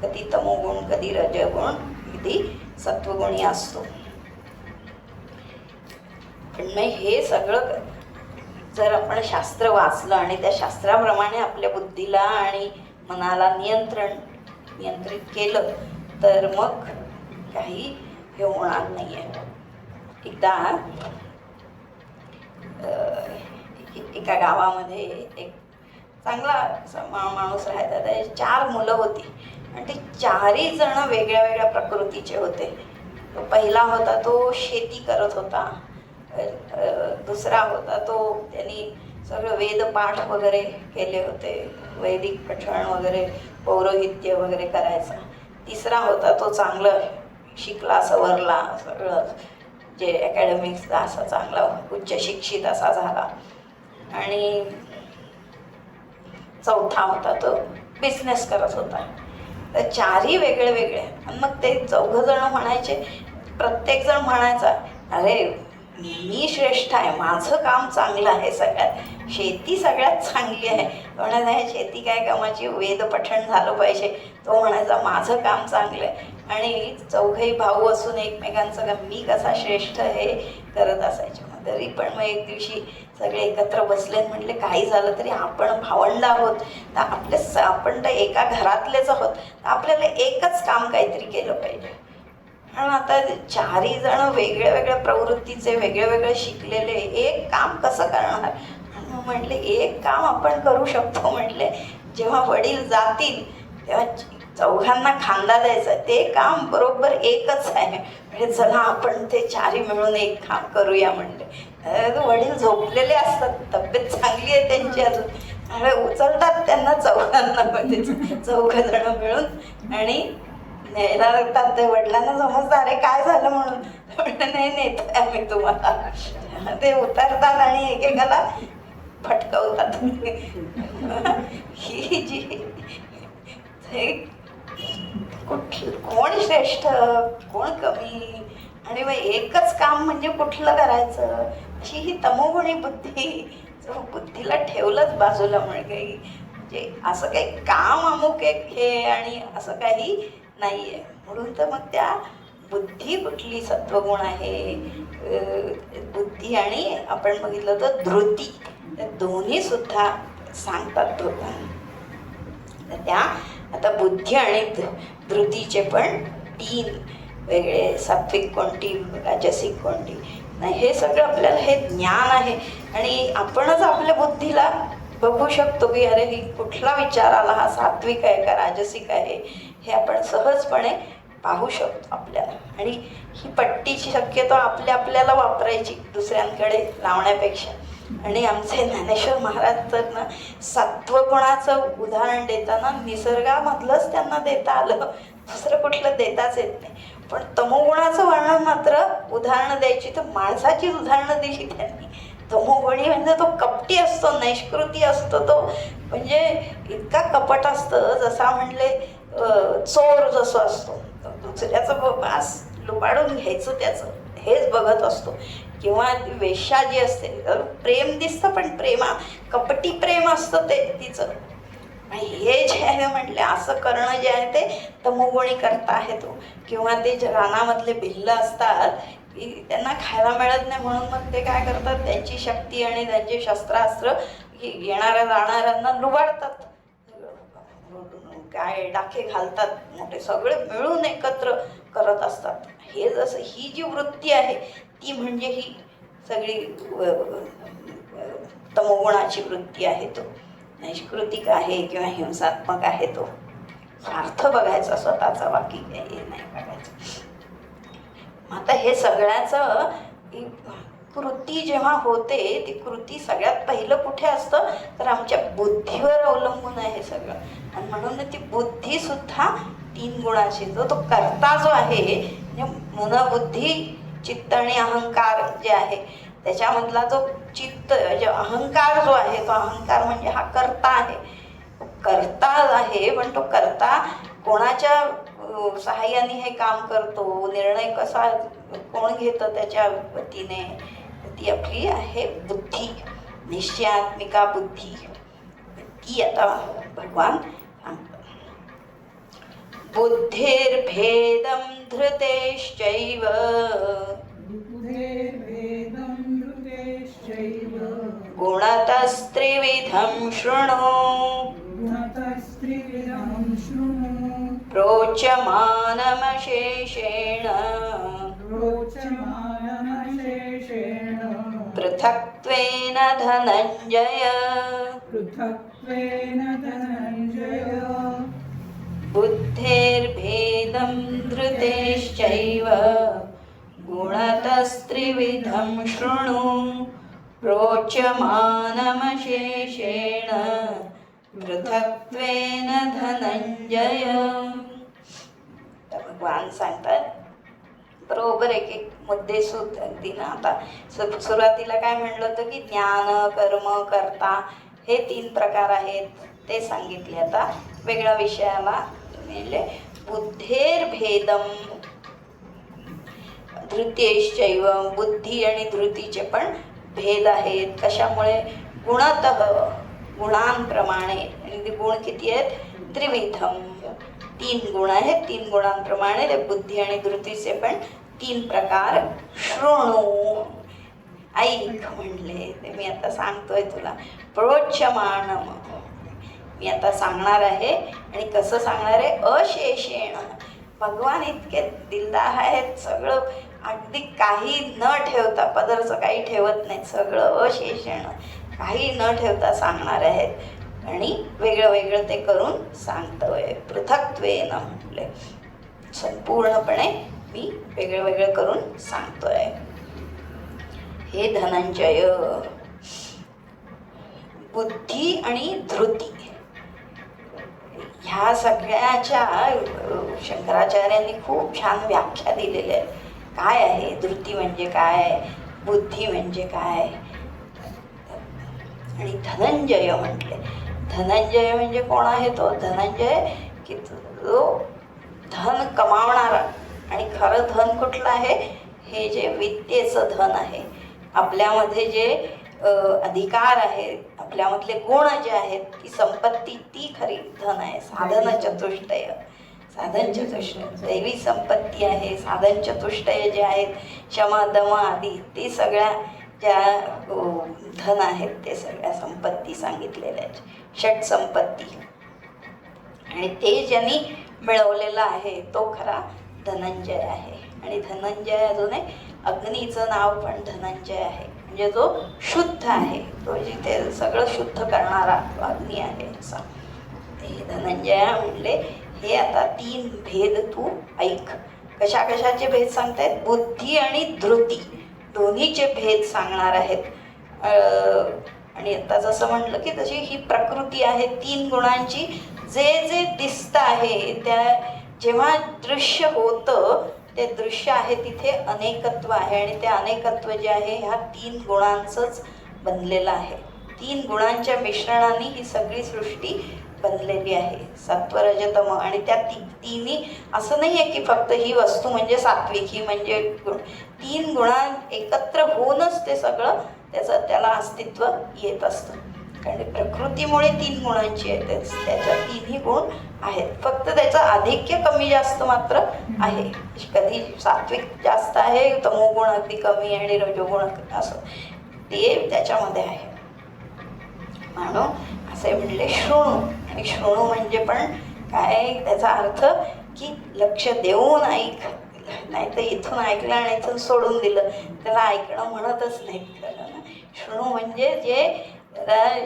कधी तमोगुण, कधी रजगुण, कधी सत्वगुणी असतो. पण मग हे सगळं जर आपण शास्त्र वाचलं आणि त्या शास्त्राप्रमाणे आपल्या बुद्धीला आणि मनाला नियंत्रित केलं तर मग काही हे होणार नाही आहे. एकदा एका गावामध्ये एक चांगला माणूस राहायचा, त्याची 4 मुलं होती आणि ते 4ही जण वेगळ्या वेगळ्या प्रकृतीचे होते. तो पहिला होता तो शेती करत होता, दुसरा होता तो त्यांनी सगळं वेदपाठ वगैरे केले होते, वैदिक पठण वगैरे, पौरोहित्य वगैरे करायचा. तिसरा होता तो चांगलं शिकला, सवरला, सगळं जे अकॅडमिक्सचा असा चांगला उच्च शिक्षित असा झाला. आणि चौथा होता तो बिझनेस करत होता. तर चारही वेगळे वेगळे. आणि मग ते चौघंजण म्हणायचे, प्रत्येकजण म्हणायचा, अरे मी श्रेष्ठ आहे, माझं काम चांगलं आहे, सगळ्यात शेती सगळ्यात चांगली आहे. म्हणत आहे शेती काय कामाची, वेद पठण झालं पाहिजे. तो म्हणायचा माझं काम चांगलं आहे. आणि चौघही भाऊ असून एकमेकांचं का मी कसा श्रेष्ठ हे करत असायचे. मग तरी पण मग एक दिवशी सगळे एकत्र बसले, म्हटले काही झालं तरी आपण भावंड आहोत, तर आपण तर एका घरातलेच आहोत, तर आपल्याला एकच काम काहीतरी केलं पाहिजे. कारण आता चारही जण वेगळ्या वेगळ्या प्रवृत्तीचे, वेगळे वेगळे शिकलेले, एक काम कसं करणार. म्हटले एक काम आपण करू शकतो. म्हटले जेव्हा वडील जातील तेव्हा चौघांना खांदा द्यायचा, ते काम बरोबर एकच आहे. म्हणजे चला आपण ते चारी मिळून एक काम करूया. म्हणले वडील झोपलेले असतात, तब्येत चांगली आहे त्यांची अजून, उचलतात त्यांना चौघांना, मध्ये चौघजण मिळून आणि न्यायला लागतात. ते वडिलांना समजतं अरे काय झालं म्हणून. म्हणलं नाही नेत आम्ही तुम्हाला. ते उतरतात आणि एकेकाला फटकवतात. ही जी कोण श्रेष्ठ कोण कमी, आणि मग एकच काम म्हणजे कुठलं करायचं, अशी ही तमोगुणी बुद्धीला ठेवलंच बाजूला. म्हणजे असं काही काम अमुक एक हे आणि असं काही नाही आहे. म्हणून तर मग त्या बुद्धी कुठली सत्वगुण आहे, बुद्धी आणि आपण बघितलं तर धृती, त्या दोन्ही सुद्धा सांगतात होता. तर त्या आता बुद्धी आणि धृतीचे पण 3 वेगळे, सात्विक कोणती, राजसिक कोणती नाही, हे सगळं आपल्याला हे ज्ञान आहे. आणि आपणच आपल्या बुद्धीला बघू शकतो की अरे ही कुठला विचार आला, हा सात्विक आहे का राजसिक आहे, हे आपण सहजपणे पाहू शकतो आपल्याला. आणि ही पट्टीची शक्यतो आपल्याला वापरायची दुसऱ्यांकडे लावण्यापेक्षा. आणि आमचे ज्ञानेश्वर महाराज तर ना सत्वगुणाचं उदाहरण देताना निसर्गामधलंच त्यांना देता आलं, दुसरं कुठलं देताच येत नाही. पण तमोगुणाचं वर्णन मात्र उदाहरणं द्यायची तर माणसाचीच उदाहरणं दिली त्यांनी. तमोगुणी म्हणजे तो कपटी असतो, नैष्कृती असतो, तो म्हणजे इतका कपट असतं, जसा म्हणले चोर जसं असतो, दुसऱ्याचं मांस लुबाडून घ्यायचं त्याचं हेच बघत असतो. किंवा वेश्या जी असते, प्रेम दिसतं पण कपटी प्रेम असतं ते तिचं. आणि हे जे आहे म्हटले असं करणं जे आहे ते तमोगुणी करता आहे तो. किंवा ते रानामधले भिल्ल असतात की त्यांना खायला मिळत नाही, म्हणून मग ते काय करतात, त्यांची शक्ती आणि त्यांचे शस्त्रास्त्र येणाऱ्या जाणाऱ्यांना लुबाडतात, काय डाके घालतात मोठे, सगळे मिळून एकत्र करत असतात. हे जसं ही जी वृत्ती आहे ती म्हणजे ही सगळी तमोगुणाची वृत्ती आहे. तो नैष्कृतिक आहे किंवा हिंसात्मक आहे. तो स्वार्थ बघायचा स्वतःचा, बाकी काही नाही बघायचं. आता हे सगळ्याचं कृती जेव्हा होते, ती कृती सगळ्यात पहिलं कुठे असतं तर आमच्या बुद्धीवर अवलंबून आहे सगळं. आणि म्हणून ती बुद्धी सुद्धा 3 गुणाची, तो कर्ता जो आहे, मन बुद्धी चित्त आणि अहंकार जे आहे, त्याच्यामधला जो चित्त जे अहंकार जो आहे, तो अहंकार म्हणजे हा कर्ता आहे. कर्ता आहे, पण तो कर्ता कोणाच्या सहाय्याने हे काम करतो, निर्णय कसा कोण घेतं त्याच्या वतीने, ती आपली आहे बुद्धी, निश्चयात्मिका बुद्धी. ती आता भगवान सांगतात. बुद्धिर्भेदं धृतेश्चैव गुणतस्त्रिविधं शृणु प्रोच्यमानमशेषेण पृथक्त्वेन धनञ्जय. बुद्धिर्भेदं धृतेश्चैव गुणतस्त्रिविधं शृणु प्रोच्यमानमशेषेण पृथक्त्वेन धनञ्जय. भगवान सांगतात बरोबर एक मुद्दे अगदी ना. आता सुरुवातीला काय म्हणलं होतं की ज्ञान, कर्म, कर्ता हे 3 प्रकार आहेत. ते सांगितले. आता वेगळ्या विषयाला म्हणजे बुद्धेर्भेदम धृत्यैश्चैव, बुद्धी आणि धृतीचे पण भेद आहेत. कशामुळे? गुणतः, गुणांप्रमाणे. आणि ते गुण किती आहेत? त्रिविधम, 3 गुण आहेत. 3 गुणांप्रमाणे ते बुद्धी आणि धृतीचे पण 3 प्रकार. शृणू, ऐक म्हणले. ते मी आता सांगतोय तुला. प्रोच्यमानम, मी आता सांगणार आहे. आणि कसं सांगणार आहे? अशेषेण. भगवान इतके दिलदार आहेत, सगळं अगदी काही न ठेवता, पदरचं काही ठेवत नाहीत, सगळं अशेषेण, काही न ठेवता सांगणार आहेत. आणि वेगळं वेगळं ते करून सांगतोय. पृथक्त्वेन म्हटले, संपूर्णपणे मी वेगळं वेगळं करून सांगतोय. हे धनंजय, बुद्धी आणि धृती ह्या सगळ्याच्या शंकराचार्यांनी खूप छान व्याख्या दिलेल्या आहेत. काय आहे धृती म्हणजे काय, बुद्धी म्हणजे काय. आणि धनंजय म्हटले. धनंजय म्हणजे कोण आहे तो? धनंजय की तो धन कमावणारा. आणि खरं धन कुठलं आहे? हे जे विद्येचं धन आहे, आपल्यामध्ये जे अधिकार आहेत, आपल्यामधले गुण जे आहेत, ती संपत्ती, ती खरी धन आहे. साधन चतुष्टय, साधन चतुष्टय दैवी संपत्ती आहे. साधन चतुष्टय जे आहेत, शम दम आदी, ती सगळ्या ज्या धन आहेत, ते सगळ्या संपत्ती सांगितलेल्या आहेत, षट संपत्ती. आणि ते ज्यांनी मिळवलेलं आहे तो खरा धनंजय आहे. आणि धनंजय अजून एक अग्नीचं नाव पण धनंजय आहे, म्हणजे जो शुद्ध आहे, तो जिथे सगळं शुद्ध करणारा अग्नी आहे असा. हे धनंजय म्हणले. हे आता 3 भेद तू ऐक. कशा कशाचे भेद सांगतायत? बुद्धी आणि धृती दोन्हीचे भेद सांगणार आहेत. आणि आता जसं म्हटलं की तशी ही प्रकृती आहे 3 गुणांची. जे जे दिसतं आहे, त्या जेव्हा दृश्य होतं, ते दृश्य आहे तिथे अनेकत्व आहे. आणि ते अनेकत्व जे आहे ह्या 3 गुणांचंच बनलेलं आहे. 3 गुणांच्या मिश्रणाने ही सगळी सृष्टी बनलेली आहे, सत्वरजतम. आणि त्या तिन्ही असं नाही आहे की फक्त ही वस्तू म्हणजे सात्विक, ही म्हणजे गुण. 3 गुणा एकत्र होऊनच ते सगळं त्याला अस्तित्व येत असतं. कारण प्रकृतीमुळे 3 गुणांची आहे, त्याच्या 3ही गुण आहेत. फक्त त्याचं आधिक्य कमी जास्त मात्र आहे. कधी सात्विक जास्त आहे, तमोगुण अगदी कमी आणि रजोगुण असं ते त्याच्यामध्ये आहे. म्हणून असे म्हणले शृणू. आणि शृणू म्हणजे पण काय, त्याचा अर्थ की लक्ष देऊन ऐक. नाही तर इथून ऐकलं आणि इथून सोडून दिलं, त्याला ऐकणं म्हणतच नाहीत. शृणू म्हणजे जे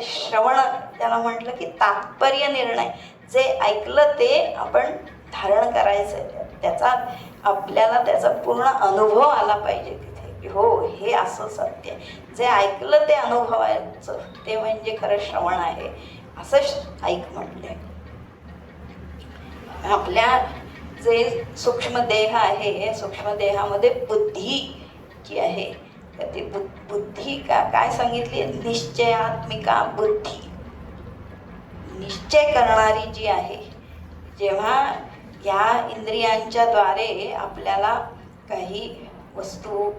श्रवण, त्याला म्हटलं की तात्पर्य निर्णय. जे ऐकलं ते आपण धारण करायचं, त्याचा आपल्याला त्याचा पूर्ण अनुभव आला पाहिजे तिथे, की हो हे असं सत्य आहे. जे ऐकलं ते अनुभवायचं, ते म्हणजे खरं श्रवण आहे. असं ऐक म्हटलंय. आपल्या जे सूक्ष्म देह आहे, सूक्ष्म देहामध्ये बुद्धी जी आहे, तर ती बुद्धी काय सांगितली? निश्चयात्मिका बुद्धी, निश्चय करणारी जी आहे. जेव्हा या इंद्रियांच्या द्वारे आपल्याला काही वस्तू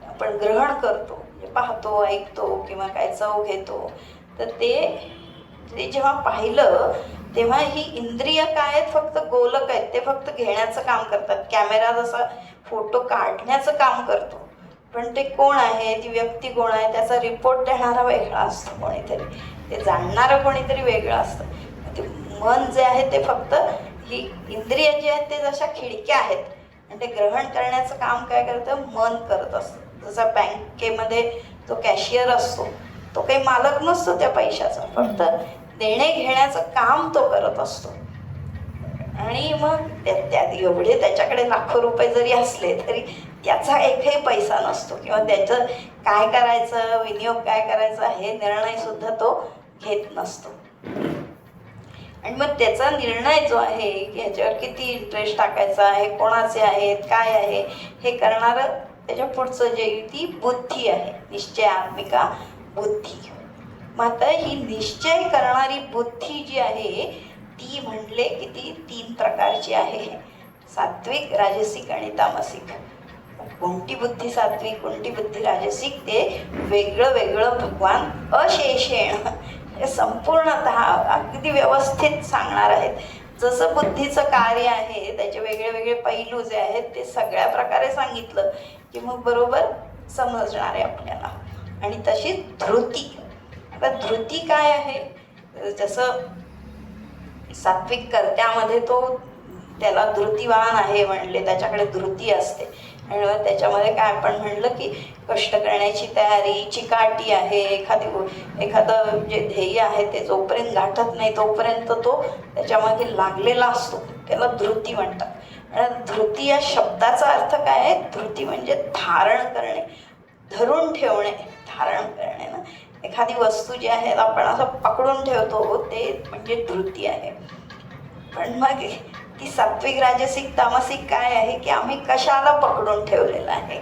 आपण ग्रहण करतो, म्हणजे पाहतो, ऐकतो किंवा काय चव घेतो, तर ते जेव्हा पाहिलं तेव्हा ही इंद्रिय काय आहेत? फक्त गोलक आहेत. ते फक्त घेण्याचं काम करतात. कॅमेरा जसा फोटो काढण्याचं काम करतो, पण ते कोण आहे, ती व्यक्ती कोण आहे, त्याचा रिपोर्ट देणारा वेगळा असतो कोणीतरी, ते जाणणारं कोणीतरी वेगळं असतं. ते मन जे आहे ते फक्त ही इंद्रिय जी आहेत ते जशा खिडक्या आहेत, आणि ते ग्रहण करण्याचं काम काय करतं? मन करत असतं. जसा बँकेमध्ये जो कॅशियर असतो, तो काही मालक नसतो त्या पैशाचा, फक्त देणे घेण्याचं काम तो करत असतो. आणि मग त्यात एवढे त्याच्याकडे लाखो रुपये जरी असले तरी त्याचा एकही पैसा नसतो, किंवा त्याचं काय करायचं, विनियोग काय करायचा हे निर्णयसुद्धा तो घेत नसतो. आणि मग त्याचा निर्णय जो आहे की ह्याच्यावर किती इंटरेस्ट टाकायचा आहे, कोणाचे आहेत, काय आहे, हे करणारं त्याच्या पुढचं जे ती बुद्धी आहे, निश्चयात्मिका बुद्धी. मग आता ही निश्चय करणारी बुद्धी जी आहे ती म्हणले की ती 3 प्रकारची आहे, सात्विक, राजसिक आणि तामसिक. कोणती बुद्धी सात्विक, कोणती बुद्धी राजसिक, ते वेगळं वेगळं भगवान अशेषेण हे संपूर्णतः अगदी व्यवस्थित सांगणार आहेत. जसं बुद्धीचं कार्य आहे त्याचे वेगळे वेगळे पैलू जे आहेत ते सगळ्या प्रकारे सांगितलं की मग बरोबर समजणार आहे आपल्याला. आणि तशी धृती. आता धृती काय आहे, जसं सात्विक कर्त्यामध्ये तो त्याला धृतिवान आहे म्हणले, त्याच्याकडे धृती असते. आणि त्याच्यामध्ये काय आपण म्हणलं की कष्ट करण्याची तयारी, चिकाटी आहे, एखादं जे ध्येय आहे ते जोपर्यंत गाठत नाही तोपर्यंत तो त्याच्यामागे लागलेला असतो, त्याला धृती म्हणतात. आणि धृती या शब्दाचा अर्थ काय आहे, धृती म्हणजे धारण करणे, धरून ठेवणे, धारण करणे ना. एखादी वस्तू जी आहे आपण असं पकडून ठेवतो ते म्हणजे धृती आहे. पण मग ती सात्विक, राजसिक, तामसिक काय आहे की आम्ही कशाला पकडून ठेवलेलं आहे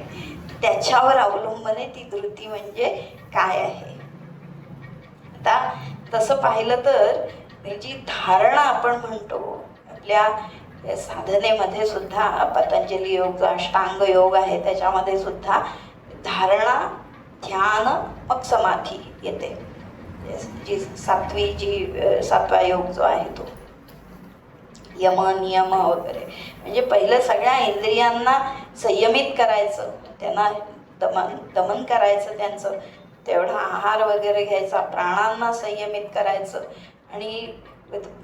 त्याच्यावर अवलंबून आहे ती धृती म्हणजे काय आहे. आता तसं पाहिलं तर जी धारणा आपण म्हणतो आपल्या साधनेमध्ये सुद्धा, पतंजली योग जो अष्टांग योग आहे त्याच्यामध्ये सुद्धा धारणा, ध्यान, मग समाधी येते. जी सातवा योग जो आहे तो यम, नियम वगैरे, म्हणजे पहिलं सगळ्या इंद्रियांना संयमित करायचं, त्यांना दमन करायचं, त्यांचं तेवढा आहार वगैरे घ्यायचा, प्राणांना संयमित करायचं. आणि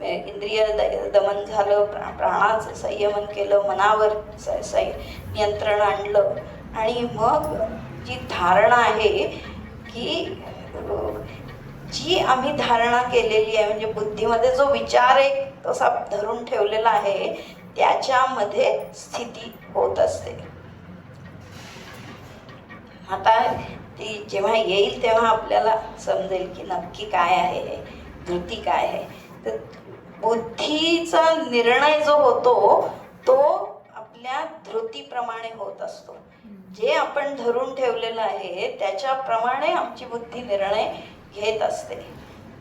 इंद्रिय दमन झालं, प्राणाचं संयमन केलं, मनावर नियंत्रण आणलं. आणि मग जी धारणा आहे की जी आम्ही धारणा केलेली आहे, म्हणजे बुद्धीमध्ये जो विचार एक तसा धरून ठेवलेला आहे त्याच्यामध्ये स्थिती होत असते. आता ती जेव्हा येईल तेव्हा आपल्याला समजेल की नक्की काय आहे हे, धृती काय आहे. तर बुद्धीचा निर्णय जो होतो तो आपल्या धृतीप्रमाणे होत असतो. जे आपण धरून ठेवलेलं आहे त्याच्याप्रमाणे आमची बुद्धी निर्णय घेत असते.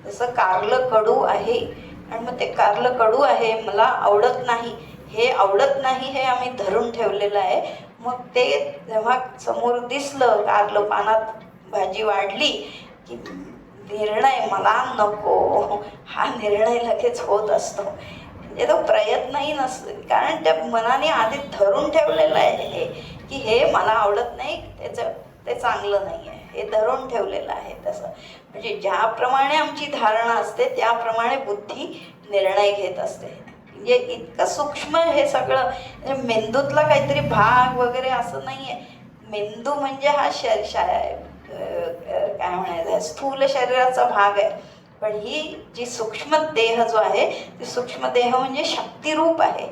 जसं कारलं कडू आहे आणि मग ते कारलं कडू आहे, मला आवडत नाही, हे आवडत नाही हे आम्ही धरून ठेवलेलं आहे. मग ते जेव्हा समोर दिसलं, कारलं पानात भाजी वाढली की निर्णय मला नको हा निर्णय लगेच होत असतो. म्हणजे तो प्रयत्नही नसतो, कारण त्या मनाने आधी धरून ठेवलेलं आहे की हे मला आवडत नाही, ते चांगलं नाही आहे, हे धरून ठेवलेलं आहे. तसं म्हणजे ज्याप्रमाणे आमची धारणा असते त्याप्रमाणे बुद्धी निर्णय घेत असते. म्हणजे इतकं सूक्ष्म हे सगळं, म्हणजे मेंदूतला काहीतरी भाग वगैरे असं नाही आहे. मेंदू म्हणजे हा काय म्हणायचं, स्थूल शरीराचा भाग आहे. पण ही जी सूक्ष्म देह जो आहे ती सूक्ष्म देह म्हणजे शक्तिरूप आहे,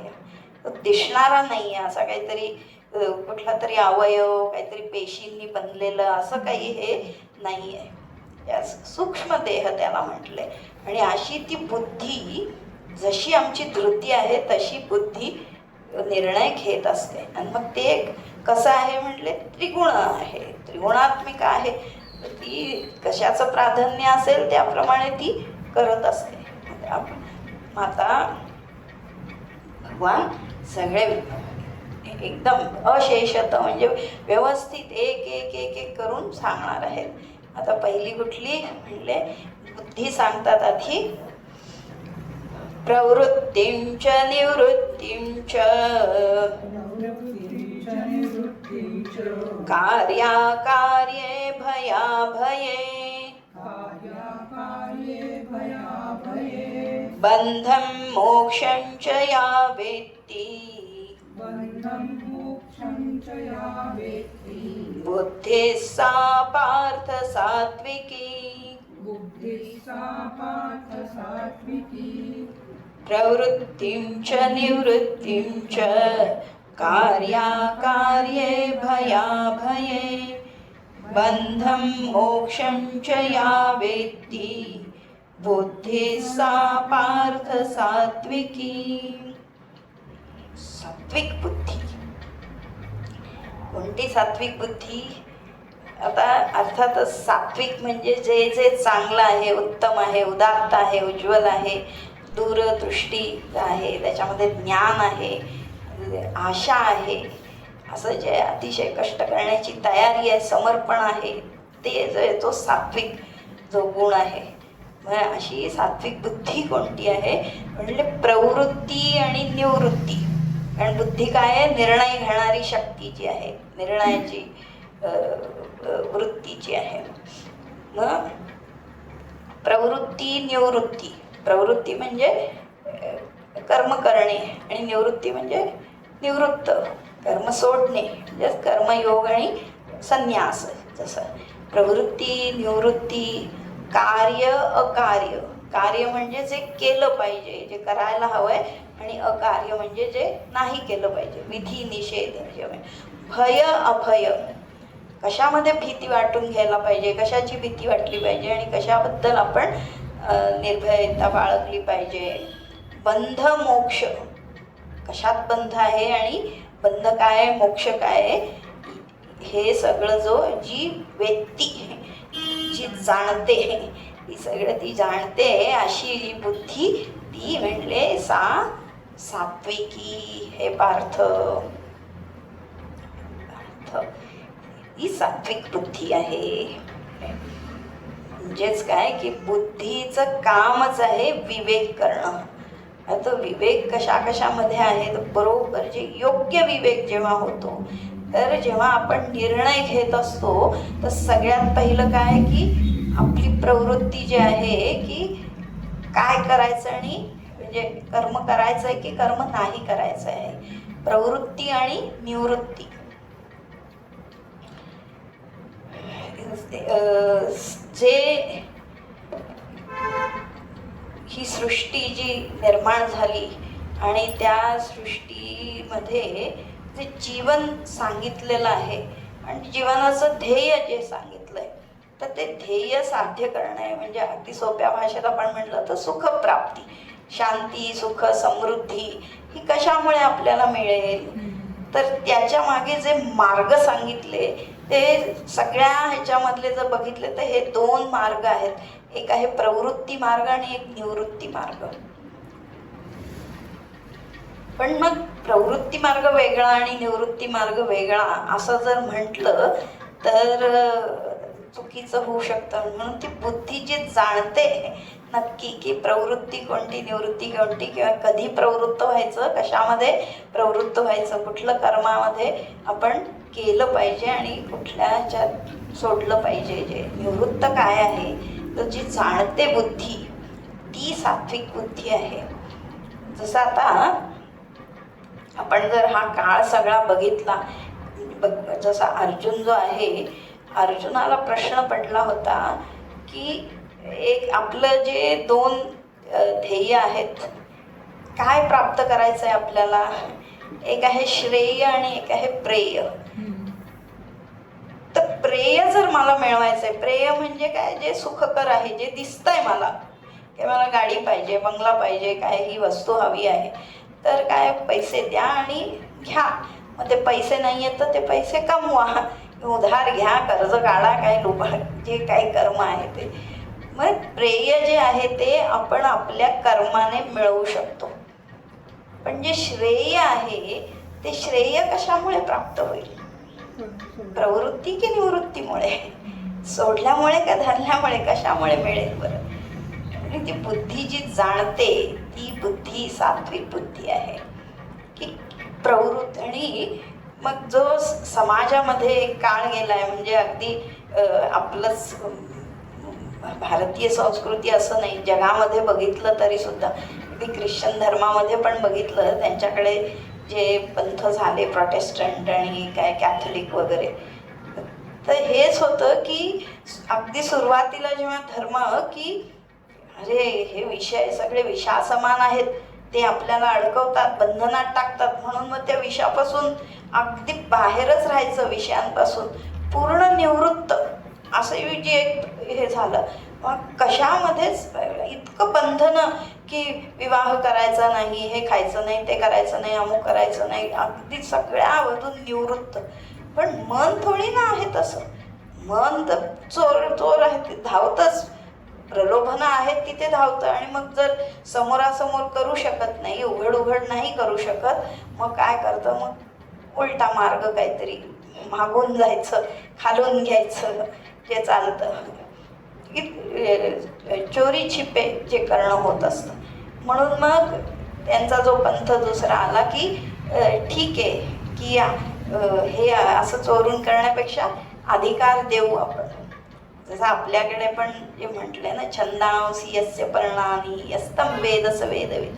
तो दिसणारा नाही आहे. असा काहीतरी कुठला तरी अवयव, काहीतरी पेशींनी बनलेलं असं काही हे नाही आहे. या सूक्ष्म देह त्याला म्हटले. आणि अशी ती बुद्धी, जशी आमची धृती आहे तशी बुद्धी निर्णय घेत असते. आणि मग ते कसं आहे म्हटले, त्रिगुण आहे, त्रिगुणात्मिक आहे. ती कशाचं प्राधान्य असेल त्याप्रमाणे ती करत असते. आता भगवान सगळे एकदम अशेषत म्हणजे व्यवस्थित एक एक एक एक करून सांगणार आहेत. आता पहिली कुठली म्हणले, बुद्धी सांगतात आधी, प्रवृत्तीं च निवृत्तीं च कार्याकार्ये भयाभये बंधं मोक्षं च या वेत्ति बुद्धिः सा पार्थ सात्विकी. प्रवृत्तिं च निवृत्तिं च कार्याकार्ये भयाभये बंधं मोक्षं च या वेत्ति बुद्धिः सा पार्थ सात्विकी. सात्विक बुद्धी. कोणती सात्विक बुद्धी? आता अर्थातच सात्विक म्हणजे जे जे चांगलं आहे, उत्तम आहे, उदात्त आहे, उज्ज्वल आहे, दूरदृष्टी आहे, त्याच्यामध्ये ज्ञान आहे, आशा आहे, असं जे अतिशय कष्ट करण्याची तयारी आहे, समर्पण आहे, ते जो आहे तो सात्विक जो गुण आहे. मग अशी सात्विक बुद्धी कोणती आहे म्हणजे प्रवृत्ती आणि निवृत्ती. कारण बुद्धी काय आहे, निर्णय घेणारी शक्ती जी आहे, निर्णयाची वृत्तीची आहे. मग प्रवृत्ती निवृत्ती, प्रवृत्ती म्हणजे कर्म करणे आणि निवृत्ती म्हणजे निवृत्त, कर्म सोडणे, म्हणजे कर्मयोग आणि संन्यास. जसं प्रवृत्ती निवृत्ती, कार्य अकार्य, कार्य म्हणजे जे केलं पाहिजे, जे करायला हवंय, आणि अकार्य म्हणजे जे नाही केलं पाहिजे, विधी निषेध. भय अभय, कशामध्ये भीती वाटून घ्यायला पाहिजे, कशाची भीती वाटली पाहिजे आणि कशाबद्दल आपण निर्भयता बाळगली पाहिजे. बंध मोक्ष, कशात बंध आहे आणि बंध काय आहे, मोक्ष काय आहे, हे सगळं जो जी व्यक्ती जी जाणते, ती सगळं ती जाणते अशी जी बुद्धी, ती म्हणले सात्विकी. हे पार्थ, ही सात्विक बुद्धी आहे. म्हणजेच काय की बुद्धीचं कामच आहे विवेक करणं. आता विवेक कशा कशामध्ये आहे, तर बरोबर जे योग्य विवेक जेव्हा होतो, तर जेव्हा आपण निर्णय घेत असतो, तर सगळ्यात पहिलं काय की आपली प्रवृत्ती जी आहे की काय करायचं आणि म्हणजे कर्म करायचं आहे की कर्म नाही करायचं आहे, प्रवृत्ती आणि निवृत्ती. जे ही सृष्टी जी निर्माण झाली आणि त्या सृष्टीमध्ये जे जीवन सांगितलेलं आहे आणि जीवनाचं ध्येय जे सांगितलंय, तर ते ध्येय साध्य करणं आहे. म्हणजे अगदी सोप्या भाषेत आपण म्हटलं तर सुखप्राप्ती, शांती, सुख, समृद्धी ही कशामुळे आपल्याला मिळेल, तर त्याच्या मागे जे मार्ग सांगितले ते सगळ्या ह्याच्यामधले जर बघितले तर हे दोन मार्ग आहेत. एक आहे प्रवृत्ती मार्ग आणि एक निवृत्ती मार्ग. पण मग प्रवृत्ती मार्ग वेगळा आणि निवृत्ती मार्ग वेगळा असं जर म्हटलं तर चुकीचं होऊ शकतं. म्हणून ती बुद्धी जी जाणते नक्की की प्रवृत्ती कोणती, निवृत्ती कोणती, किंवा कधी प्रवृत्त व्हायचं, कशामध्ये प्रवृत्त व्हायचं, कुठलं कर्मामध्ये आपण केलं पाहिजे आणि कुठल्या ह्याच्यात सोडलं पाहिजे, जे निवृत्त काय आहे, तर जी जाणते बुद्धी ती सात्विक बुद्धी आहे. जसं आता आपण जर हा काळ सगळा बघितला, जसा अर्जुन जो आहे, अर्जुनाला प्रश्न पडला होता की एक आपलं जे दोन ध्येय आहेत, काय प्राप्त करायचं आहे आपल्याला, एक आहे श्रेय आणि एक आहे प्रेय. तर प्रेय जर मला मिळवायचं आहे, प्रेय म्हणजे काय, जे सुखकर आहे, जे दिसतंय मला, की मला गाडी पाहिजे, बंगला पाहिजे, काय ही वस्तू हवी आहे, तर काय पैसे द्या आणि घ्या. मग ते पैसे नाही आहेत तर ते पैसे कमवा, उधार घ्या, कर्ज काढा, काय लोक जे काही कर्म आहे ते. मग प्रेय जे आहे ते आपण आपल्या कर्माने मिळवू शकतो. पण जे श्रेय आहे ते श्रेय कशामुळे प्राप्त होईल, प्रवृत्ती की निवृत्तीमुळे, सोडल्यामुळे का धरल्यामुळे, कशामुळे मिळेल बरं. आणि ती बुद्धी जी जाणते ती बुद्धी सात्विक बुद्धी आहे की प्रवृत्ती. आणि मग जो समाजामध्ये एक काळ गेला आहे, म्हणजे अगदी आपलंच भारतीय संस्कृती असं नाही, जगामध्ये बघितलं तरी सुद्धा, अगदी ख्रिश्चन धर्मामध्ये पण बघितलं, त्यांच्याकडे जे पंथ झाले प्रोटेस्टंट आणि काय कॅथलिक वगैरे, तर हेच होतं की अगदी सुरुवातीला जेव्हा धर्म की अरे हे विषय सगळे विषासमान आहेत, ते आपल्याला अडकवतात, बंधनात टाकतात, म्हणून मग त्या विषापासून अगदी बाहेरच राहायचं, विषयांपासून पूर्ण निवृत्त, असं जे एक हे झालं. मग कशामध्येच इतकं बंधनं की विवाह करायचा नाही, हे खायचं नाही, ते करायचं नाही, अमुक करायचं नाही, अगदी सगळ्यामधून निवृत्त. पण मन थोडी ना आहे तसं. मन तर चोर चोर आहे, ते धावतच, प्रलोभनं आहेत तिथे धावतं. आणि मग जर समोरासमोर करू शकत नाही, उघड उघड नाही करू शकत, मग काय करतं, मग उलटा मार्ग काहीतरी मागून जायचं, खालून घ्यायचं, जे चालतं चोरी छिपे जे करणं होत असतं. म्हणून मग त्यांचा जो पंथ दुसरा आला की ठीक आहे की हे असं चोरून करण्यापेक्षा अधिकार देऊ आपण. जसं आपल्याकडे पण जे म्हटलंय ना, छंदांसी यस्य पर्णानी यस्तम वेदस वेदवेद,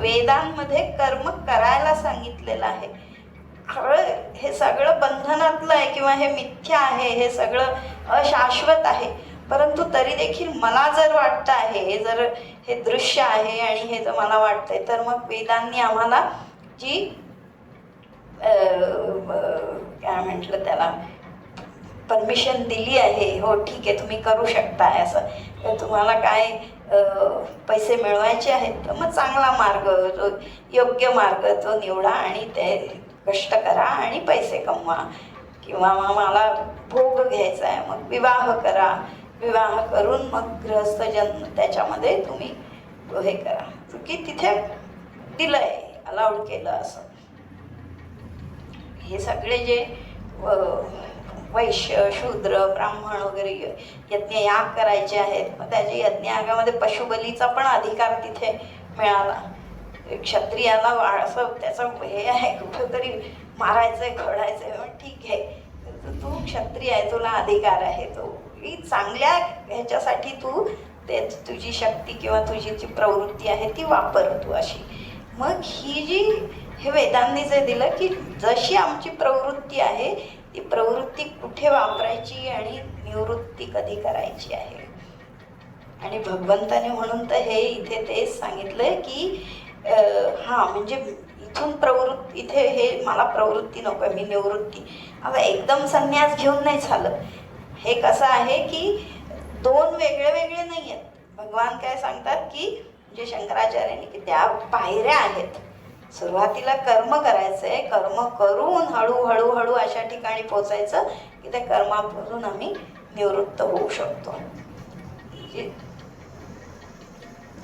वेदांमध्ये कर्म करायला सांगितलेलं आहे. खरं हे सगळं बंधनातलं आहे किंवा हे मिथ्या आहे, हे सगळं अशाश्वत आहे. परंतु तरी देखील मला जर वाटतं आहे, जर हे दृश्य आहे आणि हे जर मला वाटतंय, तर मग वेदांनी आम्हाला जी काय म्हटलं त्याला परमिशन दिली आहे, हो ठीक आहे तुम्ही करू शकताय असं, तुम्हाला काय पैसे मिळवायचे आहेत तर मग चांगला मार्ग, जो योग्य मार्ग तो निवडा आणि ते कष्ट करा आणि पैसे कमवा. किंवा मग मला भोग घ्यायचा आहे, मग विवाह करा, विवाह करून मग गृहस्थ जन्म त्याच्यामध्ये तुम्ही हे करा, की तिथे दिलंय, अलाउड केलं असं. हे सगळे जे वैश्य शूद्र ब्राह्मण वगैरे यज्ञ याग करायचे आहेत, मग त्याच्या यज्ञ यागामध्ये पशुबलीचा पण अधिकार तिथे मिळाला. क्षत्रियाला असं त्याचं हे आहे, कुठंतरी मारायचंय घडायचंय, ठीक आहे तू क्षत्रिय आहे, तुला अधिकार आहे, तो चांगल्या ह्याच्यासाठी तू ते तुझी शक्ती किंवा तुझी जी प्रवृत्ती आहे ती वापर तू अशी. मग ही जी हे वेदांनी जे दिलं की जशी आमची प्रवृत्ती आहे ती प्रवृत्ती कुठे वापरायची आणि निवृत्ती कधी करायची आहे. आणि भगवंताने म्हणून तर हे इथे तेच सांगितलंय की म्हणजे इथून प्रवृत्ती, इथे हे मला प्रवृत्ती नको आहे, मी निवृत्ती. आता एकदम संन्यास घेऊन नाही झालं. हे कसं आहे की दोन वेगळे वेगळे नाही आहेत. भगवान काय सांगतात की म्हणजे शंकराचार्यांनी की त्या पायऱ्या आहेत. सुरुवातीला कर्म करायचंय, कर्म करून हळूहळू हळू अशा ठिकाणी पोचायचं की त्या कर्मापासून आम्ही निवृत्त होऊ शकतो.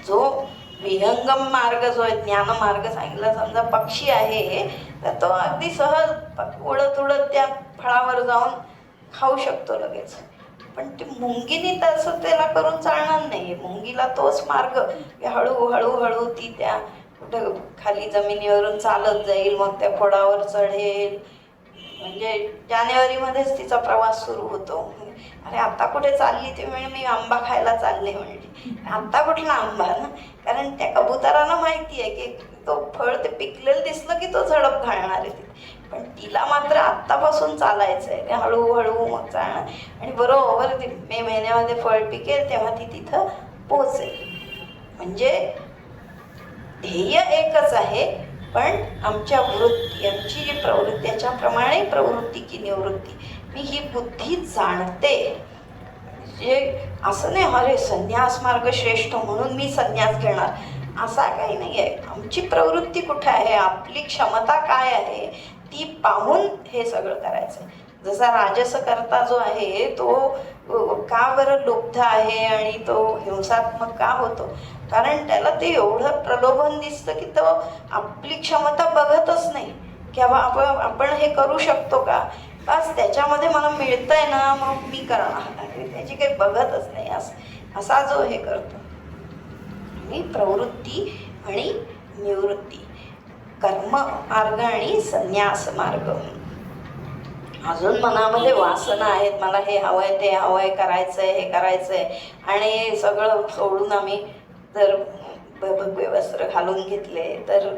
जो विहंगम मार्ग जो आहे, ज्ञान मार्ग सांगितला, समजा पक्षी आहे तर तो अगदी सहज उडत उडत त्या फळावर जाऊन खाऊ शकतो लगेच. पण ती मुंगीने तसं त्याला करून चालणार नाही. मुंगीला तोच मार्ग हळू हळूहळू ती त्या कुठं खाली जमिनीवरून चालत जाईल, मग त्या खोडावर चढेल. म्हणजे जानेवारीमध्येच तिचा प्रवास सुरू होतो. अरे आता कुठे चालली ती म्हणे, मी आंबा खायला चालले म्हणली. आता कुठला आंबा ना, कारण त्या कबुतराला माहिती आहे की तो फळ ते पिकलेलं दिसलं की तो झडप घालणार आहे तिथे. पण तिला मात्र आत्तापासून चालायचं आहे, ते हळूहळू मग चालणार. आणि बरोबर ती मे महिन्यामध्ये फळ पिकेल तेव्हा ती तिथं पोचेल. म्हणजे ध्येय एकच आहे, पण आमच्या वृत्ती, आमची जी प्रवृत्ती, त्याच्याप्रमाणे प्रवृत्ती की निवृत्ती. मी ही बुद्धी जाणते. जे असं नाही अरे संन्यास मार्ग श्रेष्ठ म्हणून मी संन्यास घेणार, असा काही नाही आहे. आमची प्रवृत्ती कुठे आहे, आपली क्षमता काय आहे ती पाहून हे सगळं करायचं. जसा राजसकर्ता जो आहे तो का बरं लुब्ध आहे आणि तो हिंसात्मक का होतो, कारण त्याला ते एवढं प्रलोभन दिसतं की तो आपली क्षमता बघतच नाही की आपण हे करू शकतो का, बस त्याच्यामध्ये मला मिळतंय ना मग मी करणार, त्याची काही बघतच नाही. असा जो हे करतो. आणि प्रवृत्ती आणि निवृत्ती, कर्म मार्ग आणि संन्यास मार्ग. अजून मनामध्ये वासना आहेत, मला हे हवंय ते हवंय, करायचंय हे करायचंय, आणि सगळं सोडून आम्ही जर भगवे वस्त्र घालून घेतले तर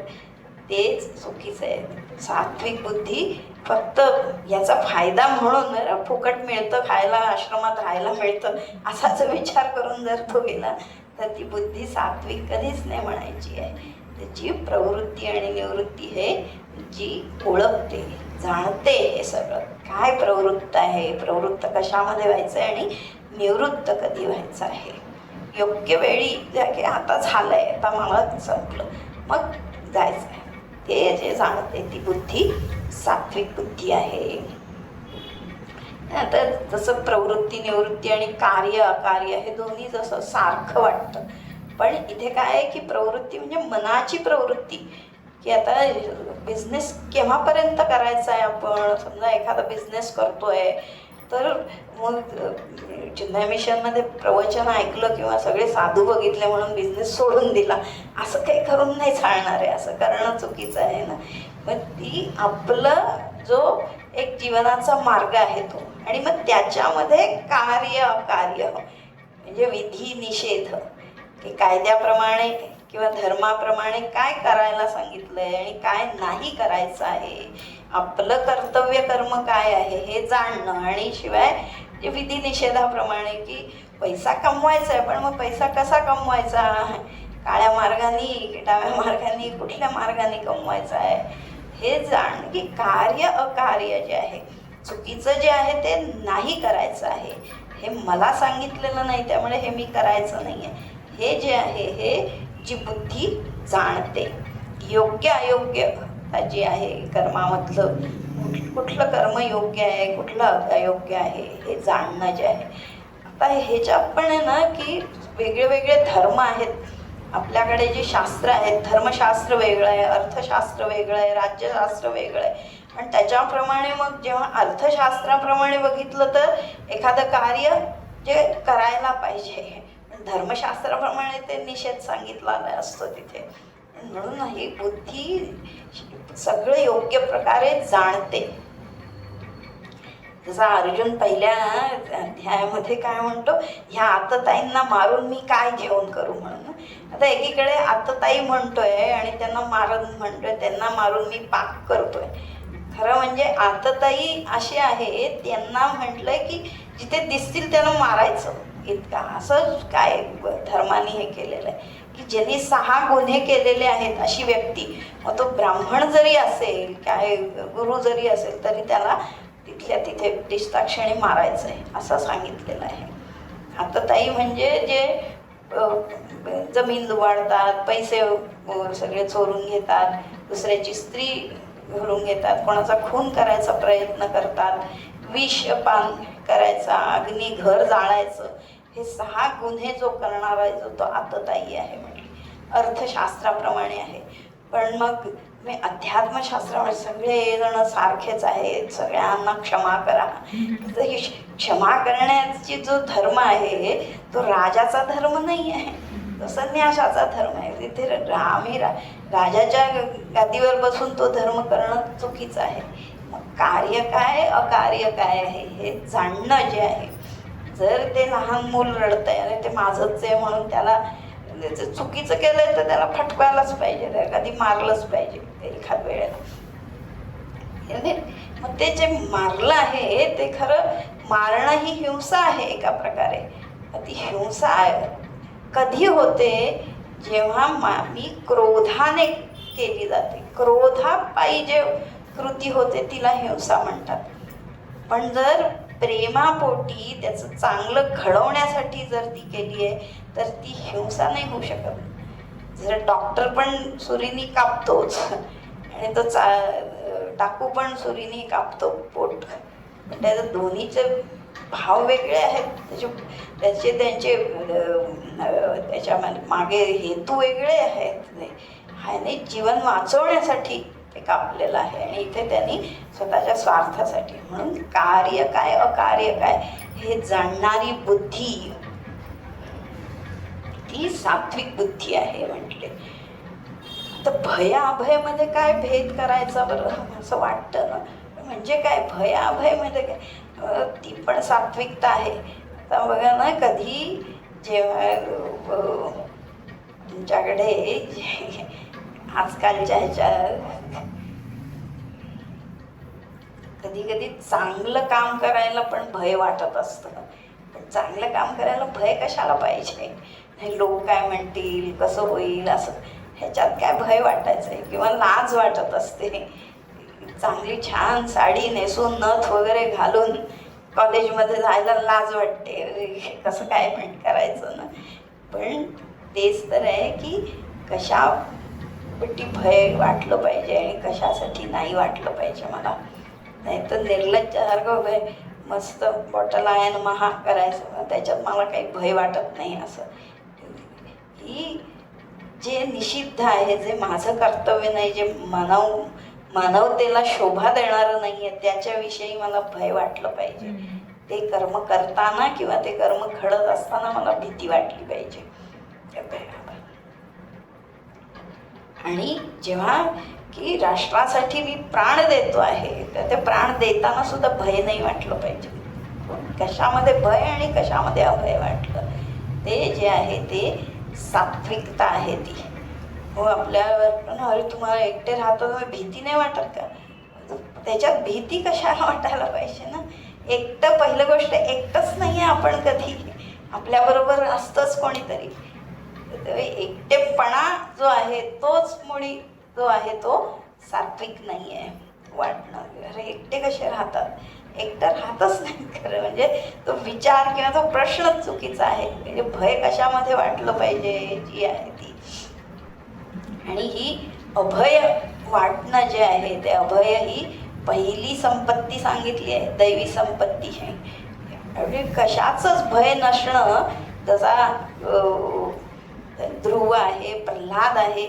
तेच चुकीचं आहे. सात्विक बुद्धी फक्त याचा फायदा म्हणून फुकट मिळतं, खायला आश्रमात राहायला मिळतं असाच विचार करून जर तो गेला तर ती बुद्धी सात्विक कधीच नाही म्हणायची आहे. त्याची प्रवृत्ती आणि निवृत्ती हे जी ओळखते, जाणते हे सगळं, काय प्रवृत्त आहे, प्रवृत्त कशामध्ये व्हायचं आहे आणि निवृत्त कधी व्हायचं आहे. योग्य वेळी की आता झालंय, आता मला संपलं, मग जायचं आहे, ते जे जाणते ती बुद्धी सात्विक बुद्धी आहे. आता जसं प्रवृत्ती निवृत्ती आणि कार्य अकार्य हे दोन्ही जसं सारखं वाटतं, पण इथे काय आहे की प्रवृत्ती म्हणजे मनाची प्रवृत्ती, की आता बिझनेस केव्हापर्यंत करायचा आहे. आपण समजा एखादा बिझनेस करतोय तर मग चिन्मय मिशनमध्ये प्रवचन ऐकलं किंवा सगळे साधू बघितले म्हणून बिझनेस सोडून दिला असं काही करून नाही चालणार आहे. असं करणं चुकीचं आहे ना. मग ती आपलं जो एक जीवनाचा मार्ग आहे तो, आणि मग त्याच्यामध्ये कार्य अकार्य म्हणजे विधी निषेध, की कायद्याप्रमाणे किंवा धर्माप्रमाणे काय करायला सांगितलं आहे आणि काय नाही करायचं आहे, आपलं कर्तव्य कर्म काय आहे हे जाणणं. आणि शिवाय जे विधी निषेधाप्रमाणे की पैसा कमवायचा आहे, पण मग पैसा कसा कमवायचा, काळ्या मार्गाने की डाव्या मार्गाने, कुठल्या मार्गाने कमवायचा आहे हे जाण. की कार्य अकार्य जे आहे, चुकीचं जे आहे ते नाही करायचं आहे, हे मला सांगितलेलं नाही त्यामुळे हे मी करायचं नाही आहे, हे जे आहे हे जी बुद्धी जाणते. योग्य अयोग्य जे आहे कर्मामधलं कुठलं कर्म योग्य आहे कुठलं अयोग्य आहे हे जाणणं जे आहे. आता ह्याच्यात पण आहे ना की वेगळे वेगळे धर्म आहेत. आपल्याकडे जे शास्त्र आहेत, धर्मशास्त्र वेगळं आहे, अर्थशास्त्र वेगळं आहे, राज्यशास्त्र वेगळं आहे. आणि त्याच्याप्रमाणे मग जेव्हा अर्थशास्त्राप्रमाणे बघितलं तर एखादं कार्य जे करायला पाहिजे, धर्मशास्त्राप्रमाणे ते निषेध सांगितला असतो तिथे. म्हणून ही बुद्धी सगळं योग्य प्रकारे जाणते. जसा अर्जुन पहिल्या अध्यायामध्ये काय म्हणतो, ह्या आतताईंना मारून मी काय घेऊन करू म्हणून. आता एकीकडे आतताई म्हणतोय आणि त्यांना मारून म्हणतोय, त्यांना मारून मी पाक करतोय. खरं म्हणजे आतताई अशी आहे, त्यांना म्हटलंय की जिथे दिसतील त्यांना मारायचं इतका. असं काय धर्माने हे केलेलं आहे की ज्यांनी 6 गुन्हे केलेले आहेत अशी व्यक्ती, मग तो ब्राह्मण जरी असेल काय गुरु जरी असेल तरी त्याला तिथल्या तिथे दिसताक्षणी मारायचं आहे असं सांगितलेलं आहे. आतताई म्हणजे जे जमीन लुबाडतात, पैसे सगळे चोरून घेतात, दुसऱ्याची स्त्री घालून घेतात, कोणाचा खून करायचा प्रयत्न करतात, विषपान करायचा, अग्नी घर जाळायचं, हे 6 गुन्हे जो करणारा आहे जो तो आतताई आहे म्हणजे अर्थशास्त्राप्रमाणे आहे. पण मग मी अध्यात्मशास्त्रामध्ये सगळे जण सारखेच आहेत, सगळ्यांना क्षमा करा. तर ही क्षमा करण्याची जो धर्म आहे तो राजाचा धर्म नाही आहे, तो संन्यासाचा धर्म आहे. तिथे आम्ही राजाच्या गादीवर बसून तो धर्म करणं चुकीचं आहे. मग कार्य काय अकार्य काय आहे हे जाणणं जे आहे. जर ते लहान मूल रडत आहे आणि ते माझंच आहे म्हणून त्याला चुकीचं केलंय तर त्याला फटकायलाच पाहिजे, त्याला कधी मारलंच पाहिजे एखाद वेळेला. मग ते जे मारलं आहे ते खरं मारणं ही हिंसा आहे एका प्रकारे. ती हिंसा कधी होते, जेव्हा मी क्रोधाने केली जाते, क्रोधापायी जे कृती होते तिला हिंसा म्हणतात. पण जर प्रेमापोटी त्याचं चांगलं घडवण्यासाठी जर ती केली आहे तर ती हिंसा नाही होऊ शकत. जर डॉक्टर पण सुरीने कापतोच आणि तो डाकू पण सुरीने कापतो पोट, पण त्याचं दोन्हीचे भाव वेगळे आहेत, त्याचे त्याच्या मागे हेतू वेगळे आहेत. ह्याने जीवन वाचवण्यासाठी ते कापलेलं आहे आणि इथे त्यांनी स्वतःच्या स्वार्थासाठी. म्हणून कार्य काय अकार्य काय हे जाणणारी बुद्धी ती सात्विक बुद्धी आहे म्हटले. तर भय अभयमध्ये काय भेद करायचा बरं असं वाटतं ना. म्हणजे काय भय अभयमध्ये काय, ती पण सात्विकता आहे. आता बघा ना, कधी जेव्हा तुमच्याकडे आजकालच्या ह्याच्या कधी कधी चांगलं काम करायला पण भय वाटत असतं. पण चांगलं काम करायला भय कशाला पाहिजे, लोक काय म्हणतील, कसं होईल, असं ह्याच्यात काय भय वाटायचं आहे किंवा लाज वाटत असते. चांगली छान साडी नेसून नथ वगैरे घालून कॉलेजमध्ये जायला लाज वाटते, कसं काय पण करायचं ना. पण तेच तर आहे की कशापटी भय वाटलं पाहिजे आणि कशासाठी नाही वाटलं पाहिजे मला. नाही तर निर्लज्जासारखं मस्त बॉटल आयन महा करायचं, त्याच्यात मला काही भय वाटत नाही. असं ही जे निषिद्ध आहे, जे माझं कर्तव्य नाही, जे मानवतेला शोभा देणारं नाही आहे, त्याच्याविषयी मला भय वाटलं पाहिजे. ते कर्म करताना किंवा ते कर्म घडत असताना मला भीती वाटली पाहिजे. आणि जेव्हा की राष्ट्रासाठी मी प्राण देतो आहे, तर ते प्राण देताना सुद्धा भय नाही वाटलं पाहिजे. कशामध्ये भय आणि कशामध्ये अभय वाटलं, ते जे आहे ते सात्विकता आहे ती. हो, आपल्यावर अरे तुम्हाला एकटे राहतात भीती नाही वाटत का? त्याच्यात भीती कशाला वाटायला पाहिजे ना. एकटं, पहिलं गोष्ट एकटंच नाही आहे आपण, कधी आपल्याबरोबर असतंच कोणीतरी. एकटेपणा जो आहे तोच मुळी जो आहे तो सात्विक नाही आहे वाटणं. अरे एकटे कसे राहतात, एकटं राहतच नाही खरं म्हणजे तो विचार किंवा तो प्रश्नच चुकीचा आहे. म्हणजे भय कशामध्ये वाटलं पाहिजे जी आहे ती. आणि ही अभय वाटणं जे आहे ते अभय ही पहिली संपत्ती सांगितली आहे, दैवी संपत्ती आहे. म्हणजे कशाचंच भय नसणं. जसा ध्रुव आहे, प्रल्हाद आहे,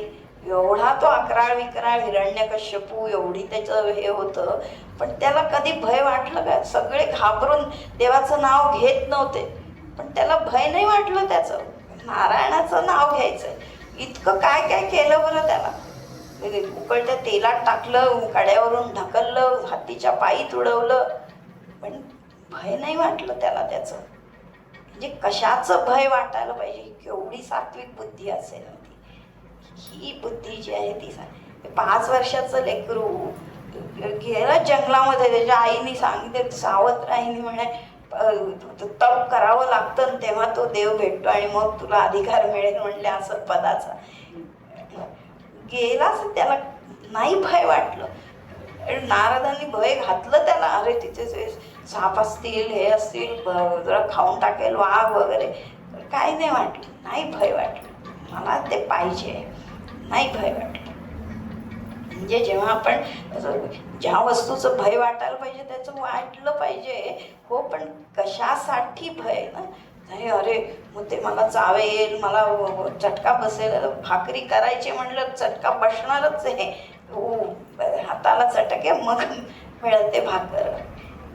एवढा तो अकराळ विकराळ हिरण्यकश्यपू, एवढी त्याचं हे होतं, पण त्याला कधी भय वाटलं का? सगळे घाबरून देवाचं नाव घेत नव्हते, पण त्याला भय नाही वाटलं. त्याचं नारायणाचं नाव घ्यायचं, इतकं काय काय केलं बरं त्याला. उकळत्या तेलात टाकलं, कड्यावरून ढकललं, हातीच्या पायी तुडवलं, पण भय नाही वाटलं त्याला त्याचं. म्हणजे कशाचं भय वाटायला पाहिजे, केवढी सात्विक बुद्धी असेल ती. ही बुद्धी जी आहे ती 5 वर्षाचं लेकरू गेलं जंगलामध्ये, त्याच्या आईने सांगितलं, सावत्र आईने म्हणे तप करावं लागतं तेव्हा तो देव भेटतो आणि मग तुला अधिकार मिळेल म्हणले असं पदाचा. गेलाच, त्याला नाही भय वाटलं. नारदांनी भय घातलं त्याला, अरे तिथे साप असतील, हे असतील, जरा खाऊन टाकेल वाघ वगैरे, काही नाही वाटलं, नाही भय वाटलं. मला ते पाहिजे, नाही भय वाटलं. म्हणजे जेव्हा आपण ज्या वस्तूचं भय वाटायला पाहिजे त्याचं वाटलं पाहिजे. हो, पण कशासाठी भय ना? अरे मग ते मला चावेल, मला चटका बसेल. भाकरी करायची म्हणलं चटका बसणारच आहे. हो, हाताला चटके मग मिळते भाकर.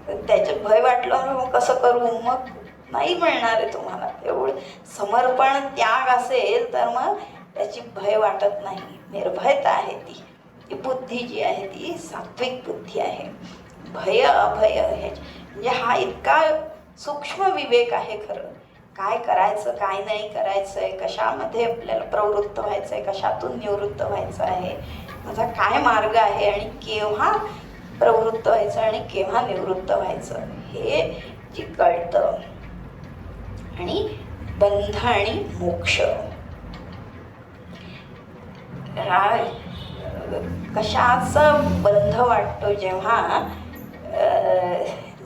त्याच्यात भय वाटलं, मग कसं करू, मग नाही मिळणार आहे तुम्हाला. एवढं समर्पण त्याग असेल तर मग त्याची भय वाटत नाही, निर्भयता आहे ती. ही बुद्धी जी आहे ती सात्विक बुद्धी आहे. भय अभय हे म्हणजे हा इतका सूक्ष्म विवेक आहे खरं. काय करायचं, काय नाही करायचं आहे, कशामध्ये आपल्याला प्रवृत्त व्हायचं आहे, कशातून निवृत्त व्हायचं आहे, माझा काय मार्ग आहे आणि केव्हा प्रवृत्त व्हायचं आणि केव्हा निवृत्त व्हायचं हे जे कळतं. आणि बंध आणि मोक्ष, कशाचा बंध वाटतो जेव्हा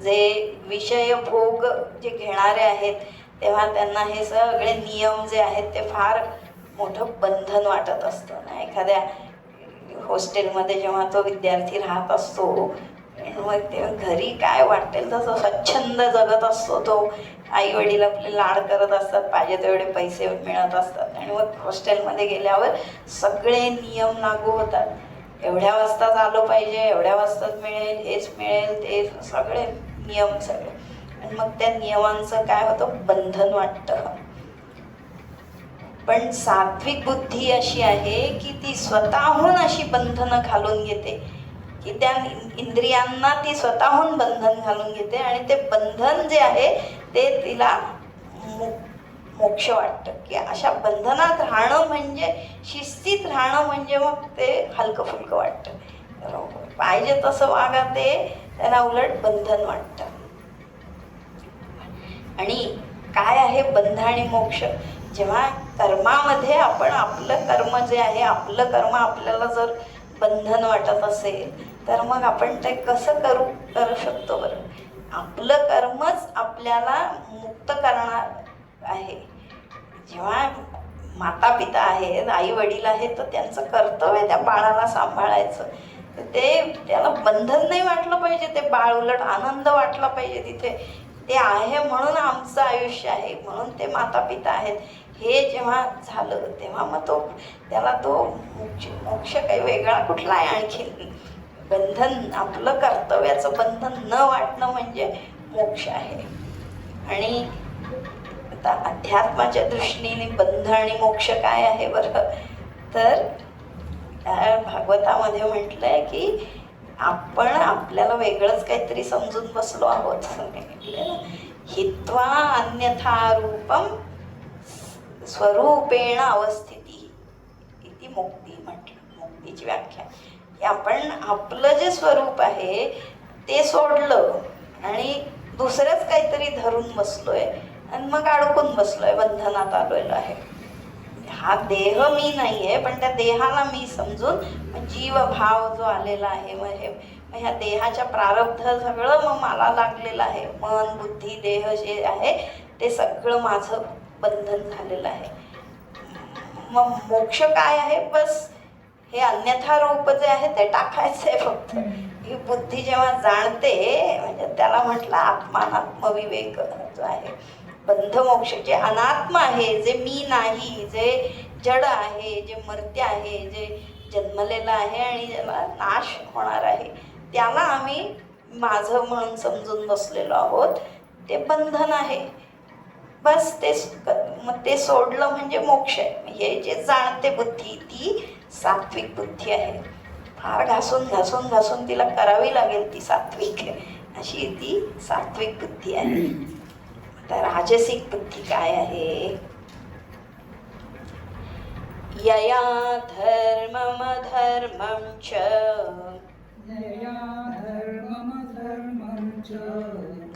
जे विषय भोग जे घेणारे आहेत तेव्हा त्यांना हे सगळे नियम जे आहेत ते फार मोठं बंधन वाटत असतं ना. एखाद्या हॉस्टेलमध्ये जेव्हा तो विद्यार्थी राहत असतो, मग तेव्हा घरी काय वाटेल तसं स्वच्छंद जगत असतो तो. आई वडील आपले लाड करत असतात, पाहिजे तेवढे पैसे मिळत असतात, आणि मग हॉस्टेलमध्ये गेल्यावर सगळे नियम लागू होतात. एवढ्या वाजताच आलो पाहिजे, एवढ्या वाजताच मिळेल, हेच मिळेल, ते सगळे नियम सगळे. आणि मग त्या नियमांचं काय होतं, बंधन वाटतं. पण सात्विक बुद्धी अशी आहे की ती स्वतःहून अशी बंधनं घालून घेते, की त्या इंद्रियांना ती स्वतःहून बंधन घालून घेते, आणि ते बंधन जे आहे ते तिला मोक्ष वाटतं. की अशा बंधनात राहणं म्हणजे, शिस्तीत राहणं म्हणजे मग ते हलकं फुलकं वाटतं. पाहिजे तसं वागा ते त्यांना उलट बंधन वाटतं. आणि काय आहे बंध आणि मोक्ष? जेव्हा कर्मामध्ये आपण आपलं कर्म जे आहे, आपलं कर्म आपल्याला जर बंधन वाटत असेल तर मग आपण ते कसं करू शकतो बरं? आपलं कर्मच आपल्याला मुक्त करणार आहे. जेव्हा माता पिता आहेत, आई वडील आहेत, तर त्यांचं कर्तव्य त्या बाळाला सांभाळायचं. ते त्याला बंधन नाही वाटलं पाहिजे, ते बाळ उलट आनंद वाटला पाहिजे तिथे. ते आहे म्हणून आमचं आयुष्य आहे, म्हणून ते माता पिता आहेत. हे जेव्हा झालं तेव्हा मग त्याला तो मोक्ष काही वेगळा कुठला आहे आणखीन. बंधन, आपलं कर्तव्याचं बंधन न वाटणं म्हणजे मोक्ष आहे. आणि आता अध्यात्माच्या दृष्टीने बंध आणि मोक्ष काय आहे बरं, तर भागवतामध्ये म्हटलंय की आपण आपल्याला वेगळंच काहीतरी समजून बसलो आहोत. हित्वा अन्यथा रूपम स्वरूपेण अवस्थिती इति मुक्ती म्हटलं. मुक्तीची व्याख्या की आपण आपलं जे स्वरूप आहे ते सोडलं आणि दुसरंच काहीतरी धरून बसलोय आणि मग अडकून बसलोय, बंधनात आलेलो आहे. हा देह मी नाही आहे, पण त्या देहाला मी समजून जीवभाव जो आलेला आहे, म्हणजे ह्या देहाच्या प्रारब्ध सगळं मग मला लागलेलं आहे. मन, बुद्धी, देह जे आहे ते सगळं माझं बंधन झालेलं आहे. मग मोक्ष काय आहे, बस हे अन्यथा रूप जे आहे ते टाकायचं आहे फक्त. ही बुद्धी जेव्हा जाणते, म्हणजे त्याला म्हटलं आत्मानात्मविवेक जो आहे. बंध मोक्ष जे अनात्म आहे, जे मी नाही, जे जड आहे, जे मर्त्य आहे, जे जन्मलेलं आहे आणि ज्याला नाश होणार आहे, त्याला आम्ही माझं म्हणून समजून बसलेलो आहोत. ते बंधन आहे. बस मग ते सोडलं म्हणजे मोक्ष आहे. हे जे जाणते बुद्धी ती सात्विक बुद्धी आहे. फार घासून तिला करावी लागेल ती सात्विक, अशी ती सात्विक बुद्धी आहे. तर राजसिक बुद्धी काय आहे? यया धर्मम धर्मं च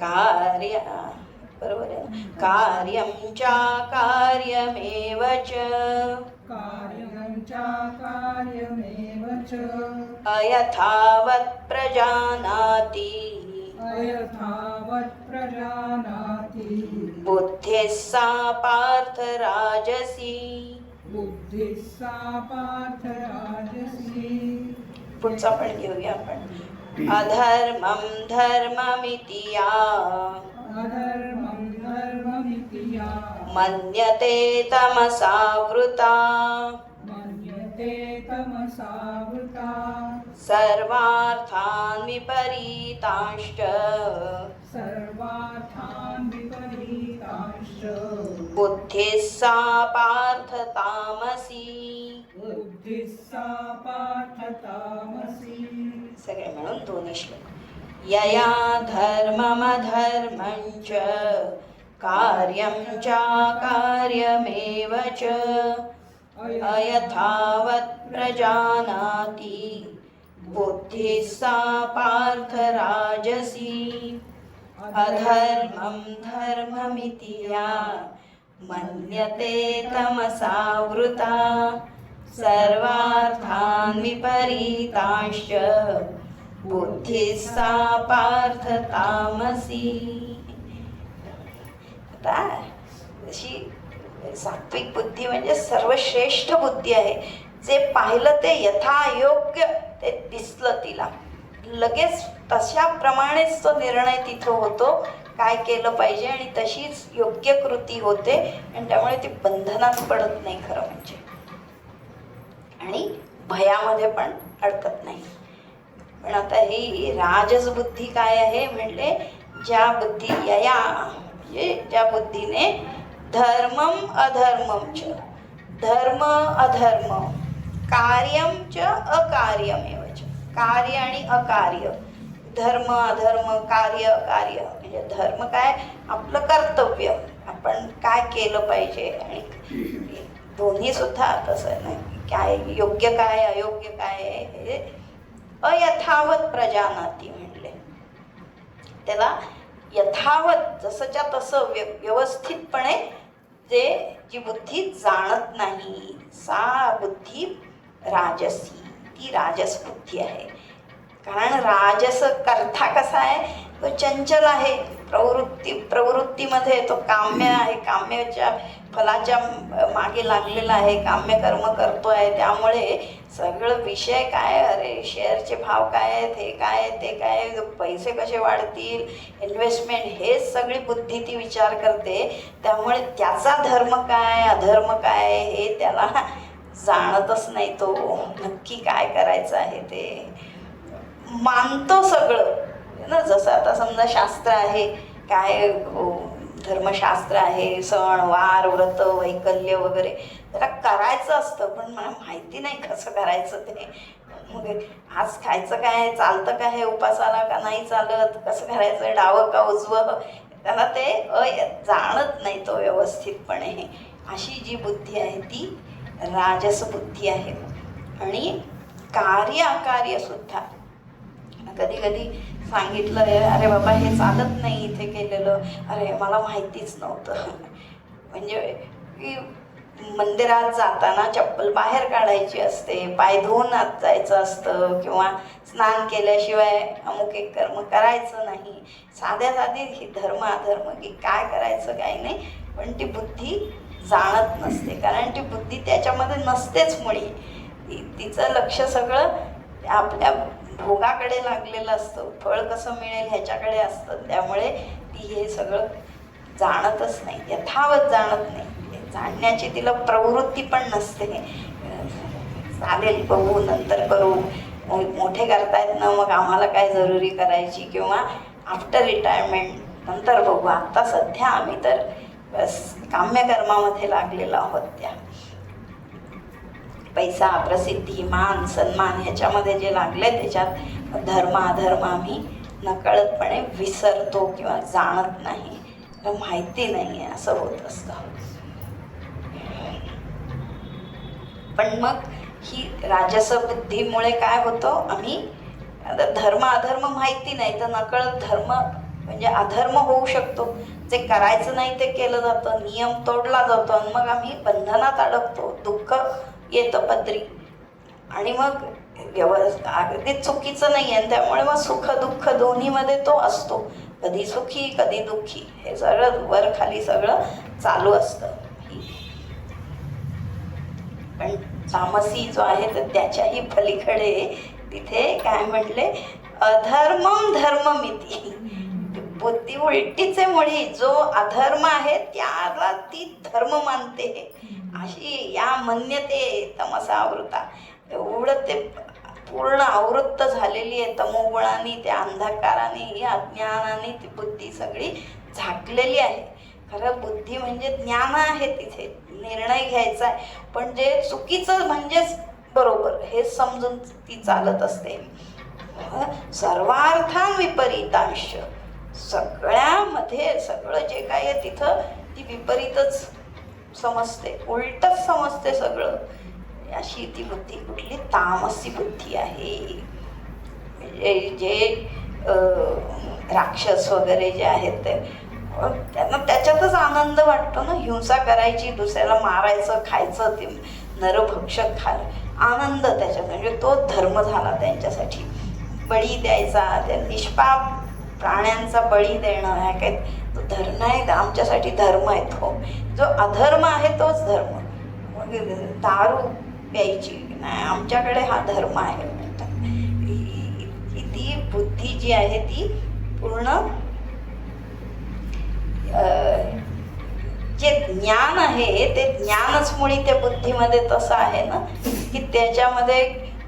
कार्य, बरोबर आहे, कार्यं च कार्यमेव च अयथावत् प्रजानाति बुद्धिः सा पार्थ राजसी. पुढचा पण घेऊया आपण. अधर्मं धर्ममिति या मन्यते तमसावृता सर्वार्थान् विपरीतांश्च बुद्धिः सा पार्थ तामसी. सगळे मिळून दोन्ही श्लोक. यया धर्ममधर्मं च कार्यं च कार्यमेव च अयथावत् प्रजानाति बुद्धिः सा पार्थ राजसी. अधर्मं धर्ममिति या मन्यते तमसावृता सर्वार्थान् विपरीतांश्च बुद्धिः सा पार्थ तामसी. आता अशी सात्विक बुद्धी म्हणजे सर्वश्रेष्ठ बुद्धी आहे. जे पाहिलं ते यथायोग्य ते दिसलं तिला, लगेच तशाप्रमाणेच तो निर्णय तिथं होतो, काय केलं पाहिजे, आणि तशीच योग्य कृती होते. आणि त्यामुळे ती बंधनात पडत नाही खरं म्हणजे, आणि भयामध्ये पण अडकत नाही. पण आता ही राजस बुद्धी काय आहे म्हणले, ज्या बुद्धी यया म्हणजे ज्या बुद्धीने धर्मम अधर्मम च, धर्म अधर्म, कार्यम च अकार्यमेव च, कार्य आणि अकार्य, धर्म अधर्म, कार्य अकार्य. म्हणजे धर्म काय, आपलं कर्तव्य, आपण काय केलं पाहिजे, आणि दोन्ही सुद्धा तसं नाही, काय योग्य काय अयोग्य काय हे अयथावत प्रजानाती म्हणले. त्याला यथावत जसंच्या तसं व्यवस्थितपणे जी बुद्धी जाणत नाही, सा बुद्धी राजसी, ती राजस बुद्धी आहे. कारण राजस कर्ता कसा आहे, तो चंचल आहे, प्रवृत्तीमध्ये तो काम्य आहे, काम्याच्या फलाच्या मागे लागलेला आहे, काम्यकर्म करतो आहे. त्यामुळे सगळं विषय काय, अरे शेअरचे भाव काय आहेत, हे काय ते काय, पैसे कसे वाढतील, इन्व्हेस्टमेंट, हेच सगळी बुद्धी ती विचार करते. त्यामुळे त्याचा धर्म काय अधर्म काय हे त्याला जाणतच नाही. तो नक्की काय करायचं आहे ते मानतो सगळं ना. जसं आता समजा शास्त्र आहे, काय धर्मशास्त्र आहे, सण वार व्रत वैकल्य वगैरे त्याला करायचं असतं, पण मला माहिती नाही कसं करायचं ते. मग आज खायचं काय, चालतं काय हे उपासाला का नाही चालत, कसं करायचं, डावं का उजवं, त्याला ते जाणत नाही तो व्यवस्थितपणे. अशी जी बुद्धी आहे ती राजस बुद्धी आहे. आणि कार्य अकार्य सुद्धा कधी कधी सांगितलं, अरे बाबा हे चालत नाही इथे केलेलं, अरे मला माहितीच नव्हतं. म्हणजे मंदिरात जाताना चप्पल बाहेर काढायची असते, पाय धुवून आत जायचं असतं, किंवा स्नान केल्याशिवाय अमुक एक कर्म करायचं नाही. साध्या साधी ही धर्म अधर्म की काय करायचं काय नाही, पण ती बुद्धी जाणत नसते. कारण ती बुद्धी त्याच्यामध्ये नसतेच मुळी. तिचं लक्ष सगळं आपल्या भोगाकडे लागलेलं असतं, फळ कसं मिळेल ह्याच्याकडे असतं. त्यामुळे ती हे सगळं जाणतच नाही, यथावत जाणत नाही. जाणण्याची तिला प्रवृत्ती पण नसते. चालेल बघू नंतर करू, मोठे करतायत ना मग आम्हाला काय जरुरी करायची, किंवा आफ्टर रिटायरमेंट नंतर बघू, आत्ता सध्या आम्ही तर बस काम्यकर्मामध्ये लागलेलो आहोत. त्या पैसा प्रसिद्धी मान सन्मान ह्याच्यामध्ये जे लागले त्याच्यात धर्म अधर्म आम्ही नकळतपणे विसरतो किंवा जाणत नाही, माहिती नाही आहे, असं होत असतं. पण मग ही राजस बुद्धीमुळे काय होतं, आम्ही धर्म अधर्म माहिती नाही तर नकळत धर्म म्हणजे अधर्म होऊ शकतो. जे करायचं नाही ते केलं जातं, नियम तोडला जातो, आणि मग आम्ही बंधनात अडकतो, दुःख येतं पदरी. आणि मग अगदी चुकीचं नाही आहे, त्यामुळे मग सुख दुःख दोन्हीमध्ये तो असतो, कधी सुखी कधी दुःखी, हे सगळं वर खाली सगळं चालू असतं. पण तामसी जो आहे तर त्याच्याही पलीकडे तिथे काय म्हटले, अधर्मम धर्ममिती. बुद्धी उलटीचे मुळी जो अधर्म आहे त्याला ती धर्म मानते, अशी या मन्यते तमसा आवृता. एवढं ते पूर्ण आवृत्त झालेली आहे तमोगुणाने, त्या अंधकाराने, अज्ञानाने ती बुद्धी सगळी झाकलेली आहे. खरं बुद्धी म्हणजे ज्ञान आहे, तिथे निर्णय घ्यायचा आहे, पण जे चुकीचं म्हणजेच बरोबर हे समजून ती चालत असते. सर्वार्थान विपरीतांश, सगळ्यामध्ये सगळं जे काय आहे तिथं ती विपरीतच समजते, उलटच समजते सगळं. अशी ती बुद्धी कुठली तामसी बुद्धी आहे. जे राक्षस वगैरे जे आहेत ते त्यांना त्याच्यातच आनंद वाटतो ना, हिंसा करायची, दुसऱ्याला मारायचं, खायचं, ते नरभक्षक आनंद त्याच्यात, म्हणजे तो धर्म झाला त्यांच्यासाठी. बळी द्यायचा, त्या निष्पाप प्राण्यांचा बळी देणं, ह्या काय तो धर्म आहे, आमच्यासाठी धर्म आहे तो. जो अधर्म आहे तोच धर्म. मग दारू प्यायची नाही, आमच्याकडे हा धर्म आहे म्हणतात. ती बुद्धी जी आहे ती पूर्ण जे ज्ञान आहे ते ज्ञानच मुळी त्या बुद्धीमध्ये तसं आहे ना, की त्याच्यामध्ये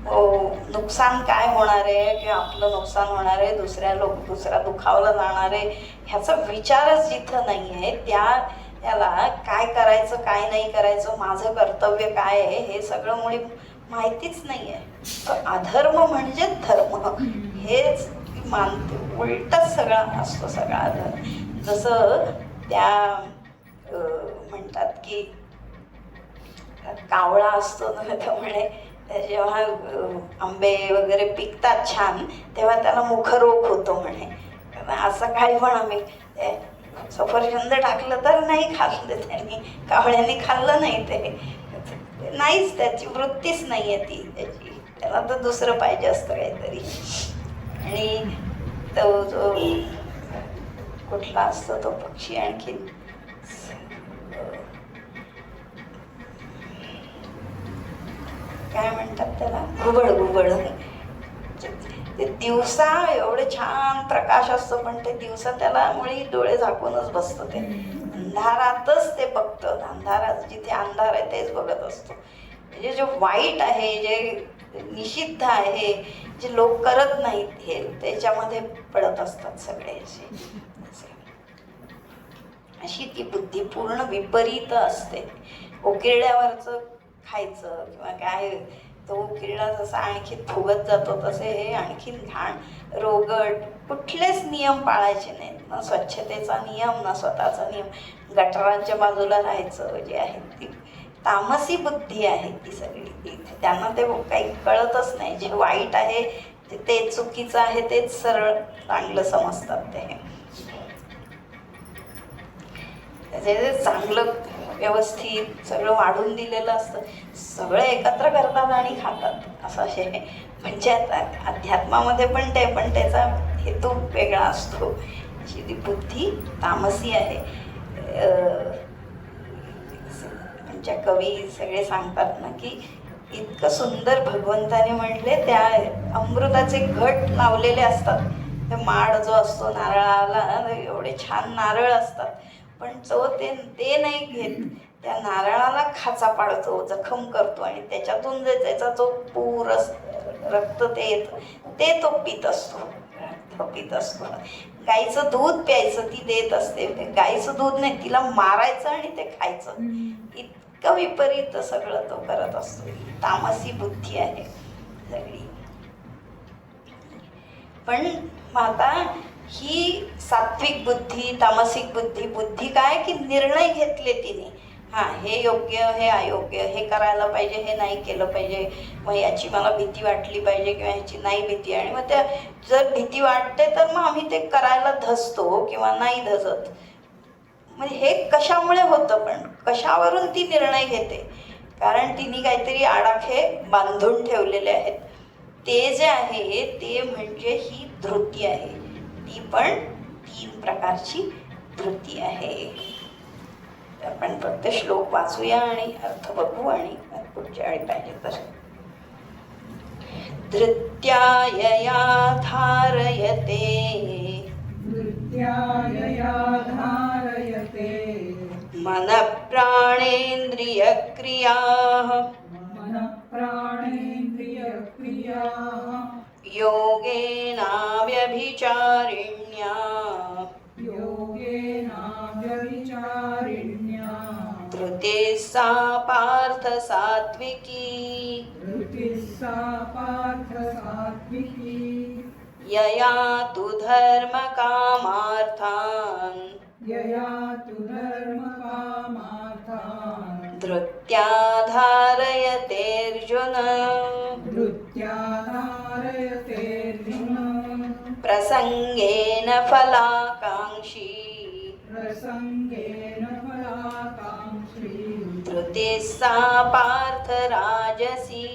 नुकसान काय होणार आहे, किंवा आपलं नुकसान होणार आहे, दुसरा दुखावला जाणार आहे, ह्याचा विचारच जिथं नाही आहे, त्याला काय करायचं काय नाही करायचं, माझं कर्तव्य काय आहे हे सगळं मुळी माहितीच नाही आहे. तर अधर्म म्हणजे धर्म हेच मानते, उलटच सगळं असतो सगळा अधर्म. जसं त्या म्हणतात की कावळा असतो ना, त्यामुळे जेव्हा आंबे वगैरे पिकतात छान तेव्हा त्याला मुखरोग होतो म्हणे. असं काही पण आम्ही सफरचंद टाकलं तर नाही खाल्लं त्यांनी, कावळ्यांनी खाल्लं नाही, ते नाहीच, त्याची वृत्तीच नाही आहे ती त्याची, त्याला तर दुसरं पाहिजे असतं काहीतरी. आणि तो जो कुठला असतो तो पक्षी आणखी काय म्हणतात त्याला, घुबड घुबड. ते दिवसा एवढे छान प्रकाश असतो, पण ते दिवसा त्याला मुळे डोळे झाकूनच बसतं. ते अंधारातच ते बघतं, अंधारात जिथे अंधार आहे तेच बघत असतो. म्हणजे जे वाईट आहे, जे निषिद्ध आहे, जे लोक करत नाहीत, हे त्याच्यामध्ये पडत असतात सगळे असे. अशी ती बुद्धी पूर्ण विपरीत असते. उकिरड्यावरचं खायचं किंवा काय, तो उकिरडा जसा आणखी फुगत जातो तसे हे आणखीन घाण, रोगट, कुठलेच नियम पाळायचे नाहीत. ना स्वच्छतेचा नियम, ना स्वतःचा नियम. गटारांच्या बाजूला राहायचं, जे आहे ती तामसी बुद्धी आहे ती सगळी. त्यांना ते काही कळतच नाही. जे वाईट आहे ते चुकीचं आहे तेच सरळ चांगलं समजतात. त्याचे चांगलं व्यवस्थित सगळं वाढून दिलेलं असतं, सगळं एकत्र करतात आणि खातात असं हे. म्हणजे आता अध्यात्मामध्ये पण ते, पण त्याचा हेतू वेगळा असतो. अशी ती बुद्धी तामसी आहे. आमच्या कवी सगळे सांगतात ना की इतकं सुंदर भगवंताने म्हटले, त्या अमृताचे घट लावलेले असतात. ते माड जो असतो नारळाला, एवढे छान नारळ असतात, पण जो ते नाही घेत, त्या नारळाला खाचा पाडतो, जखम करतो, आणि त्याच्यातून जे त्याचा जो पूर रक्त ते येतं ते तो पीत असतो. गाईचं दूध प्यायचं ती देत असते, गाईचं दूध नाही, तिला मारायचं आणि ते खायचं. इतकं विपरीत सगळं तो करत असतो. तामसी बुद्धी आहे सगळी. पण आता ही सात्विक बुद्धी, तामसिक बुद्धी काय की निर्णय घेतले तिने, हे योग्य, हे अयोग्य, हे करायला पाहिजे, हे नाही केलं पाहिजे, मग याची मला भीती वाटली पाहिजे किंवा ह्याची नाही भीती, आणि मग त्या जर भीती वाटते तर मग आम्ही ते करायला धसतो किंवा नाही धसत. म्हणजे हे कशामुळे होतं, पण कशावरून ती निर्णय घेते, कारण तिने काहीतरी आडाखे बांधून ठेवलेले आहेत. ते जे आहे ते म्हणजे ही धृती आहे. ती पण 3 प्रकारची धृती आहे. आपण फक्त श्लोक वाचूया आणि अर्थ बघू, आणि पुढच्या वेळी पाहिजे तर. धृत्यायया धारयते, मनः प्राणेन्द्रियक्रियाः, योगेनाव्यभिचारिण्या, धृतिः सा पार्थ सात्विकी, यया तु धर्मकामार्थान्, धृत्या धारयतेऽर्जुन, प्रसंगेन फलाकांक्षी, धृतिः सा पार्थ राजसी,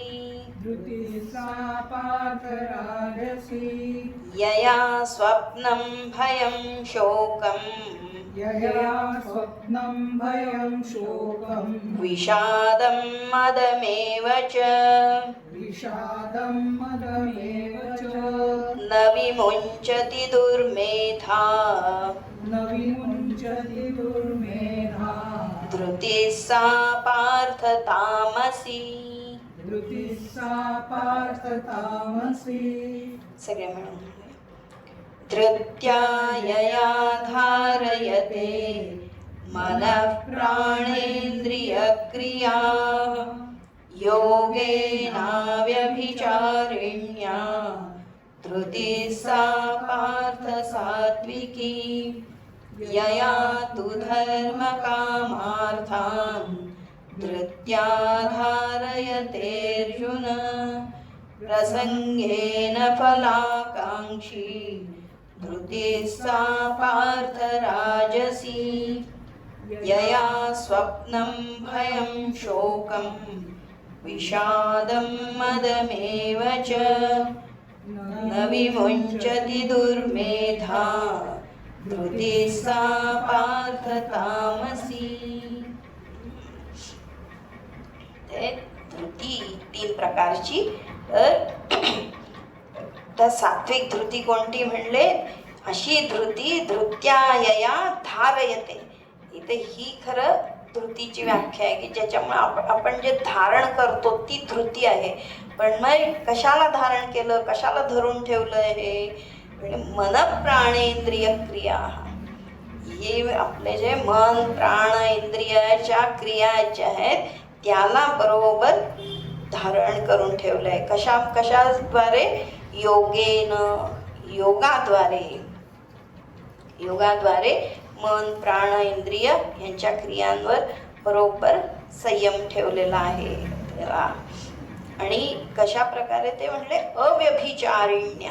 यया स्वप्नं भयं शोकं, विषादं मदमेव च, न विमुञ्चति दुर्मेधा, धृतिः सा पार्थ तामसी. सगळे म्हणून. धृत्या यया धारयते, मनः प्राणेन्द्रियक्रिया, योगेनाव्यभिचारिण्या, धृतिः सा पार्थ सात्विकी, यया तु धर्मकामार्थान्, धृत्या धारयतेऽर्जुन, प्रसंगेन फलाकांक्षी, धृतिः सा पार्थ राजसी, यया स्वप्नं भयं शोकं, विषादं मदमेव च, न विमुञ्चति दुर्मेधा, धृतिः सा पार्थ तामसी. धृती 3 प्रकारची. तर सात्विक धृती कोणती म्हणले? अशी धृती धृत्यायया धारयते. इथे ही खरं धृतीची व्याख्या आहे की ज्याच्यामुळे आपण जे धारण करतो ती धृती आहे. पण मग कशाला धारण केलं, कशाला धरून ठेवलं? हे मन प्राणेंद्रिय क्रिया, हे आपले जे मन प्राण इंद्रियाच्या क्रिया ज्या आहेत त्याला बरोबर धारण करून ठेवलंय. कशाद्वारे? योगेन, योगाद्वारे मन प्राण इंद्रिय यांच्या क्रियांवर बरोबर संयम ठेवलेला आहे त्याला. आणि कशा प्रकारे ते म्हणले? अव्यभिचारिण्य,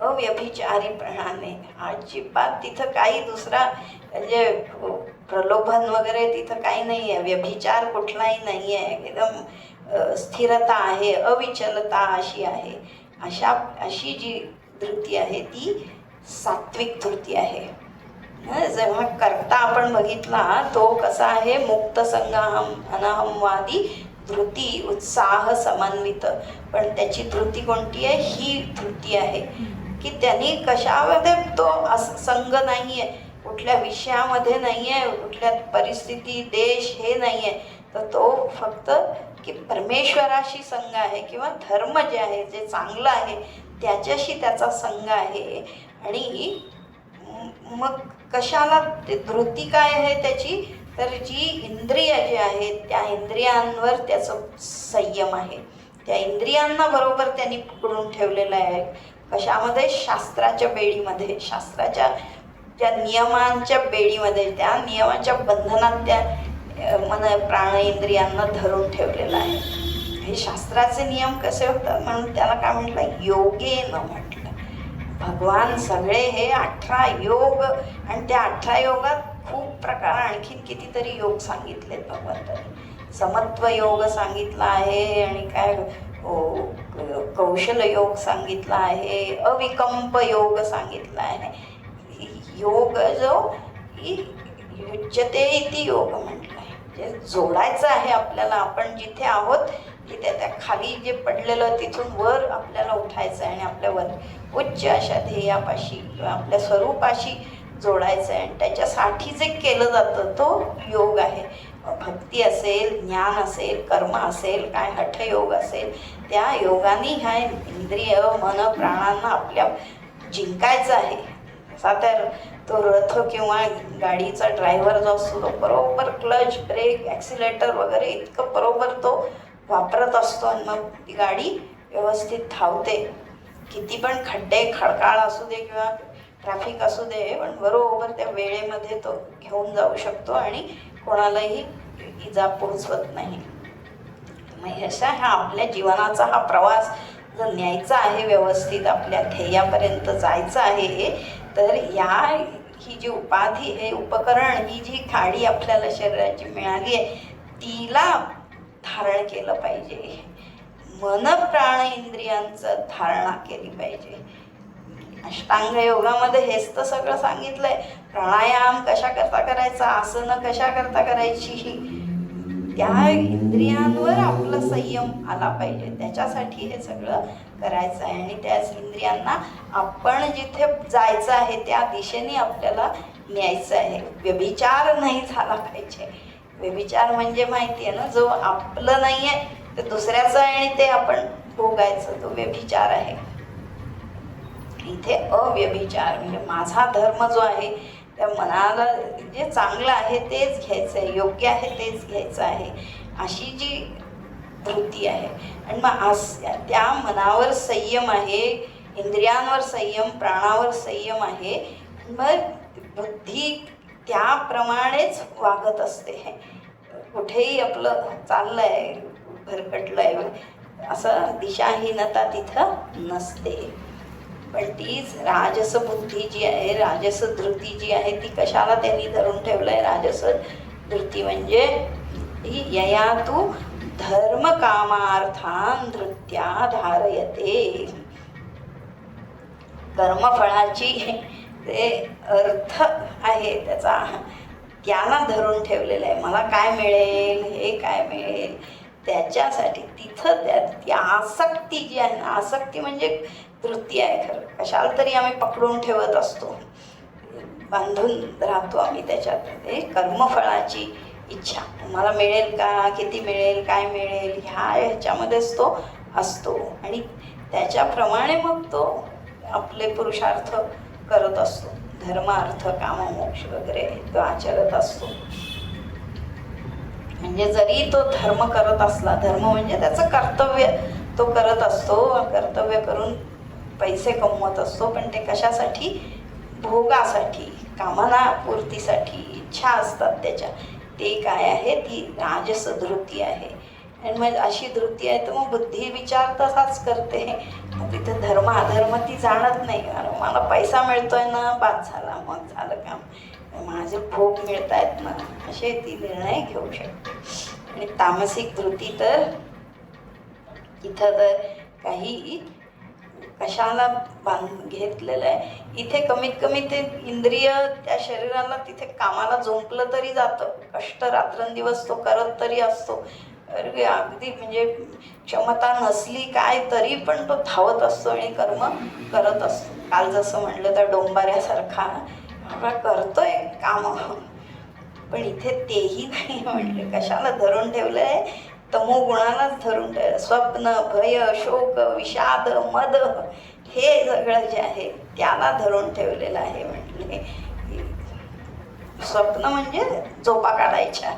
अव्यभिचारीपणाने. अजिबात तिथं काही दुसरा म्हणजे प्रलोभन वगैरे तिथं काही नाही आहे, व्यभिचार कुठलाही नाही आहे. एकदम स्थिरता आहे, अविचलता अशी आहे. अशी जी धृती आहे ती सात्विक धृती आहे. जेव्हा करता आपण बघितला तो कसा आहे? मुक्त संगहम अनहमवादी धृती, उत्साह समन्वित. पण त्याची धृती कोणती आहे? ही धृती आहे की त्यांनी कशामध्ये तो संग नाही आहे, कुठल्या विषयामध्ये नाही आहे, कुठल्या परिस्थिती देश हे नाही आहे. तर तो फक्त की परमेश्वराशी संग आहे किंवा धर्म जे आहे जे चांगलं आहे त्याच्याशी त्याचा संग आहे. आणि मग कशाला धृती काय आहे त्याची? तर जी इंद्रिय जे आहेत त्या इंद्रियांवर त्याचं संयम आहे. त्या इंद्रियांना बरोबर त्यांनी पकडून ठेवलेलं आहे. कशामध्ये? शास्त्राच्या बेडीमध्ये, शास्त्राच्या ज्या नियमांच्या बेडीमध्ये, त्या नियमाच्या बंधनात त्या मन प्राण इंद्रियांना धरून ठेवलेलं आहे. हे शास्त्राचे नियम कसे होतात म्हणून त्याला काय म्हटलं? योगेन म्हटलं. भगवान सगळे हे 18 योग, आणि त्या 18 योगात खूप प्रकार आणखीन कितीतरी योग सांगितलेत भगवंतांनी. समत्व योग सांगितला आहे, आणि काय कौशल योग सांगितला आहे, अविकंप योग सांगितला आहे. योग जो युज्यते इति योग म्हटलं आहे, जे जोडायचं आहे आपल्याला. आपण जिथे आहोत तिथे त्या खाली जे पडलेलं तिथून वर आपल्याला उठायचं आहे आणि आपल्यावर उच्च अशा ध्येयापाशी किंवा आपल्या स्वरूपाशी जोडायचं आहे. आणि त्याच्यासाठी जे केलं जातं तो योग आहे. भक्ती असेल, ज्ञान असेल, कर्म असेल, काय हठयोग असेल, त्या योगाने ह्या इंद्रिय मन प्राणांना आपल्या जिंकायचं आहे. असा तर तो रथ किंवा गाडीचा ड्रायव्हर जो असतो तो बरोबर क्लच ब्रेक ॲक्सिलेटर वगैरे इतकं बरोबर तो वापरत असतो आणि मग ती गाडी व्यवस्थित धावते. किती पण खड्डे खडकाळ असू दे किंवा ट्रॅफिक असू दे, पण बरोबर त्या वेळेमध्ये तो घेऊन जाऊ शकतो आणि कोणालाही इजा पोचवत नाही. मग अशा हा आपल्या जीवनाचा हा प्रवास जर न्यायचा आहे, व्यवस्थित आपल्या ध्येयापर्यंत जायचं आहे, तर ही जी उपाधी आहे, उपकरण, ही जी खाडी आपल्याला शरीराची मिळाली आहे तिला धारण केलं पाहिजे. मन प्राण इंद्रियांचं धारणा केली पाहिजे. अष्टांग योगामध्ये हेच तर सगळं सांगितलंय. प्राणायाम कशा करता करायचा, आसनं कशा करता करायची, त्या इंद्रियांवर आपला संयम आला पाहिजे. त्याच्यासाठी हे सगळं करायचं आहे. आणि त्याच इंद्रियांना आपण जिथे जायचं आहे त्या दिशेने आपल्याला न्यायचं आहे. व्यभिचार नाही झाला पाहिजे. व्यभिचार म्हणजे माहिती आहे ना, जो आपलं नाही आहे ते दुसऱ्याचं आहे आणि ते आपण भोगायचं, तो व्यभिचार आहे. इथे अव्यभिचार म्हणजे माझा धर्म जो आहे त्या मनाला जे चांगलं आहे तेच घ्यायचं आहे, योग्य आहे तेच घ्यायचं आहे, अशी जी धृती आहे. आणि मग त्या मनावर संयम आहे, इंद्रियांवर संयम, प्राणावर संयम आहे. मग बुद्धी त्याप्रमाणेच वागत असते. कुठेही आपलं चाललंय, भरकटलंय असं दिशाहीनता तिथं नसते. पण तीच राजस बुद्धी जी आहे, राजस धृती जी आहे, ती कशाला त्यांनी धरून ठेवलंय? राजस धृती म्हणजे ही यया तू धर्म कामार्थान धृत्या धारयते. कर्मफळाची ते अर्थ आहे त्याचा, त्याला धरून ठेवलेलं आहे. मला काय मिळेल, हे काय मिळेल, त्याच्यासाठी तिथं ती आसक्ती जी आहे ना, आसक्ती म्हणजे वृत्ती आहे खरं. कशाला तरी आम्ही पकडून ठेवत असतो, बांधून राहतो आम्ही त्याच्यात. ते कर्मफळाची इच्छा, मला मिळेल का, किती मिळेल, काय मिळेल, ह्याच्यामध्येच तो असतो. आणि त्याच्याप्रमाणे मग तो आपले पुरुषार्थ करत असतो. धर्म अर्थ काम मोक्ष वगैरे तो आचरत असतो. म्हणजे जरी तो धर्म करत असला, धर्म म्हणजे त्याचं कर्तव्य तो करत असतो, कर्तव्य करून पैसे कमवत असतो, पण ते कशासाठी, भोगासाठी, कामना पूर्तीसाठी इच्छा असतात त्याच्या. ते काय आहे, ती राजस धृती आहे. आणि मग अशी धृती आहे तर मग बुद्धी विचार तसाच करते. मग तिथे धर्म अधर्म ती जाणत नाही. मला पैसा मिळतोय ना, बाद झाला, मग झालं काम, माझे भोग मिळत आहेत ना, असे ती निर्णय घेऊ शकते. आणि तामसिक धृती तर इथं तर काही कशाला घेतलेलं आहे. इथे कमीत कमी ते इंद्रिय त्या शरीराला तिथे कामाला झोंपलं तरी जातं, कष्ट रात्रंदिवस तो करत तरी असतो. अरे अगदी म्हणजे क्षमता नसली काय तरी पण तो धावत असतो आणि कर्म करत असतो. काल जसं म्हटलं तर डोंबाऱ्यासारखा करतोय काम. पण इथे तेही नाही म्हटले. कशाला धरून ठेवलं आहे, तमोगुणालाच धरून ठेवलं. स्वप्न, भय, शोक, विषाद, मद, हे सगळं जे आहे त्याला धरून ठेवलेलं आहे. म्हटले स्वप्न म्हणजे झोपा काढायच्या,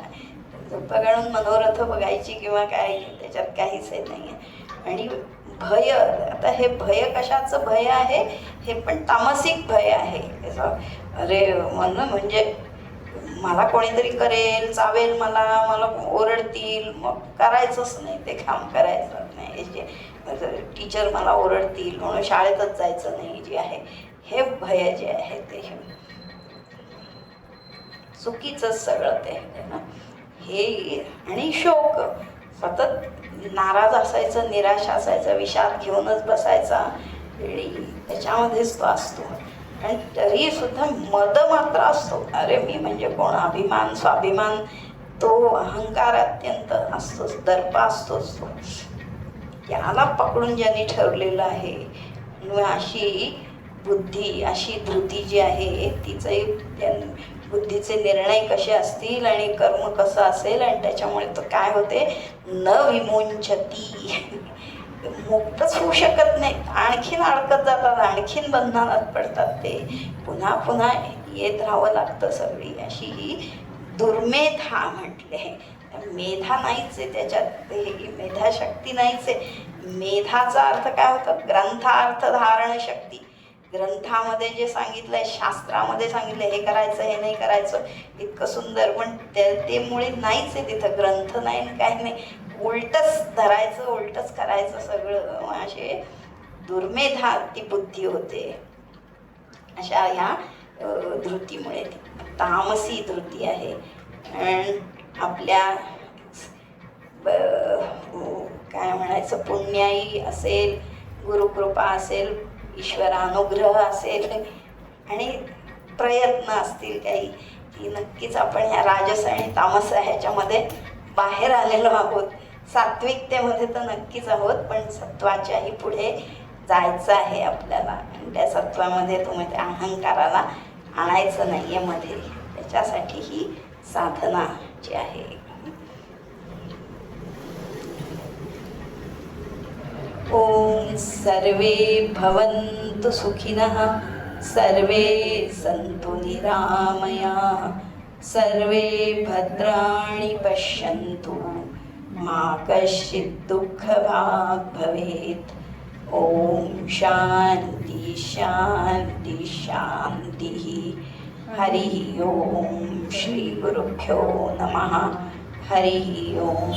झोपा काढून मनोरथ बघायची किंवा काय, त्याच्यात काहीच हे नाही आहे. आणि भय, आता हे भय कशाचं भय आहे, हे पण तामसिक भय आहे. अरे मन म्हणजे मला कोणीतरी करेल, चावेल, मला ओरडतील, मग करायचंच नाही ते काम, करायचं नाही. जे टीचर मला ओरडतील म्हणून शाळेतच जायचं नाही, जे आहे हे भय जे आहे ते चुकीचंच सगळं ते ना हे. आणि शोक, सतत नाराज असायचं, निराश असायचं, विषाद घेऊनच बसायचा वेळी, त्याच्यामध्येच तो असतो. आणि तरी सुद्धा मद मात्र असतो. अरे मी म्हणजे कोण, अभिमान, स्वाभिमान, तो अहंकार अत्यंत असतोच, दर्प असतोच तो. याला पकडून ज्यांनी ठरलेलं आहे, अशी बुद्धी, अशी धृती जी आहे, तिचे बुद्धीचे निर्णय कसे असतील आणि कर्म कसं असेल, आणि त्याच्यामुळे तो काय होते, न विमुंचती, मुक्तच होऊ शकत नाही, आणखीन अडकत जातात, आणखीन बंधनात पडतात ते, पुन्हा पुन्हा येत राहावं लागतं. सगळी अशी ही दुर्मेधा म्हटले. मेधा नाहीच आहे त्याच्यात, मेधाशक्ती नाहीच आहे. मेधाचा अर्थ काय होतं, ग्रंथार्थ धारण शक्ती. ग्रंथामध्ये जे सांगितलं आहे, शास्त्रामध्ये सांगितलं हे करायचं, हे नाही करायचं, इतकं सुंदर, पण ते मुळे नाहीच आहे तिथं. ग्रंथ नाही, काही नाही, उलटच धरायचं, उलटच करायचं सगळं. असे दुर्मेधा ती बुद्धी होते. अशा ह्या धृतीमुळे तामसी धृती आहे. आपल्या काय म्हणायचं, पुण्याई असेल, गुरुकृपा असेल, ईश्वरानुग्रह असेल आणि प्रयत्न असतील काही, की नक्कीच आपण ह्या राजस आणि तामस ह्याच्यामध्ये बाहेर आलेलो आहोत. सात्विकतेमध्ये तर नक्कीच आहोत, पण सत्वाच्याही पुढे जायचं आहे आपल्याला. आणि त्या सत्वामध्ये तुम्ही त्या अहंकाराला आणायचं नाही आहे मध्ये. त्याच्यासाठी ही साधना जी आहे. ओम सर्वे भवन्तु सुखिनः, सर्वे सन्तु निरामयाः, सर्वे भद्राणि पश्यन्तु, मा कश्चित् दुःखभाग् भवेत्. ओम शांति शांति शांतिः. हरि ओम. श्री गुरुभ्यो नमः. हरि ओम.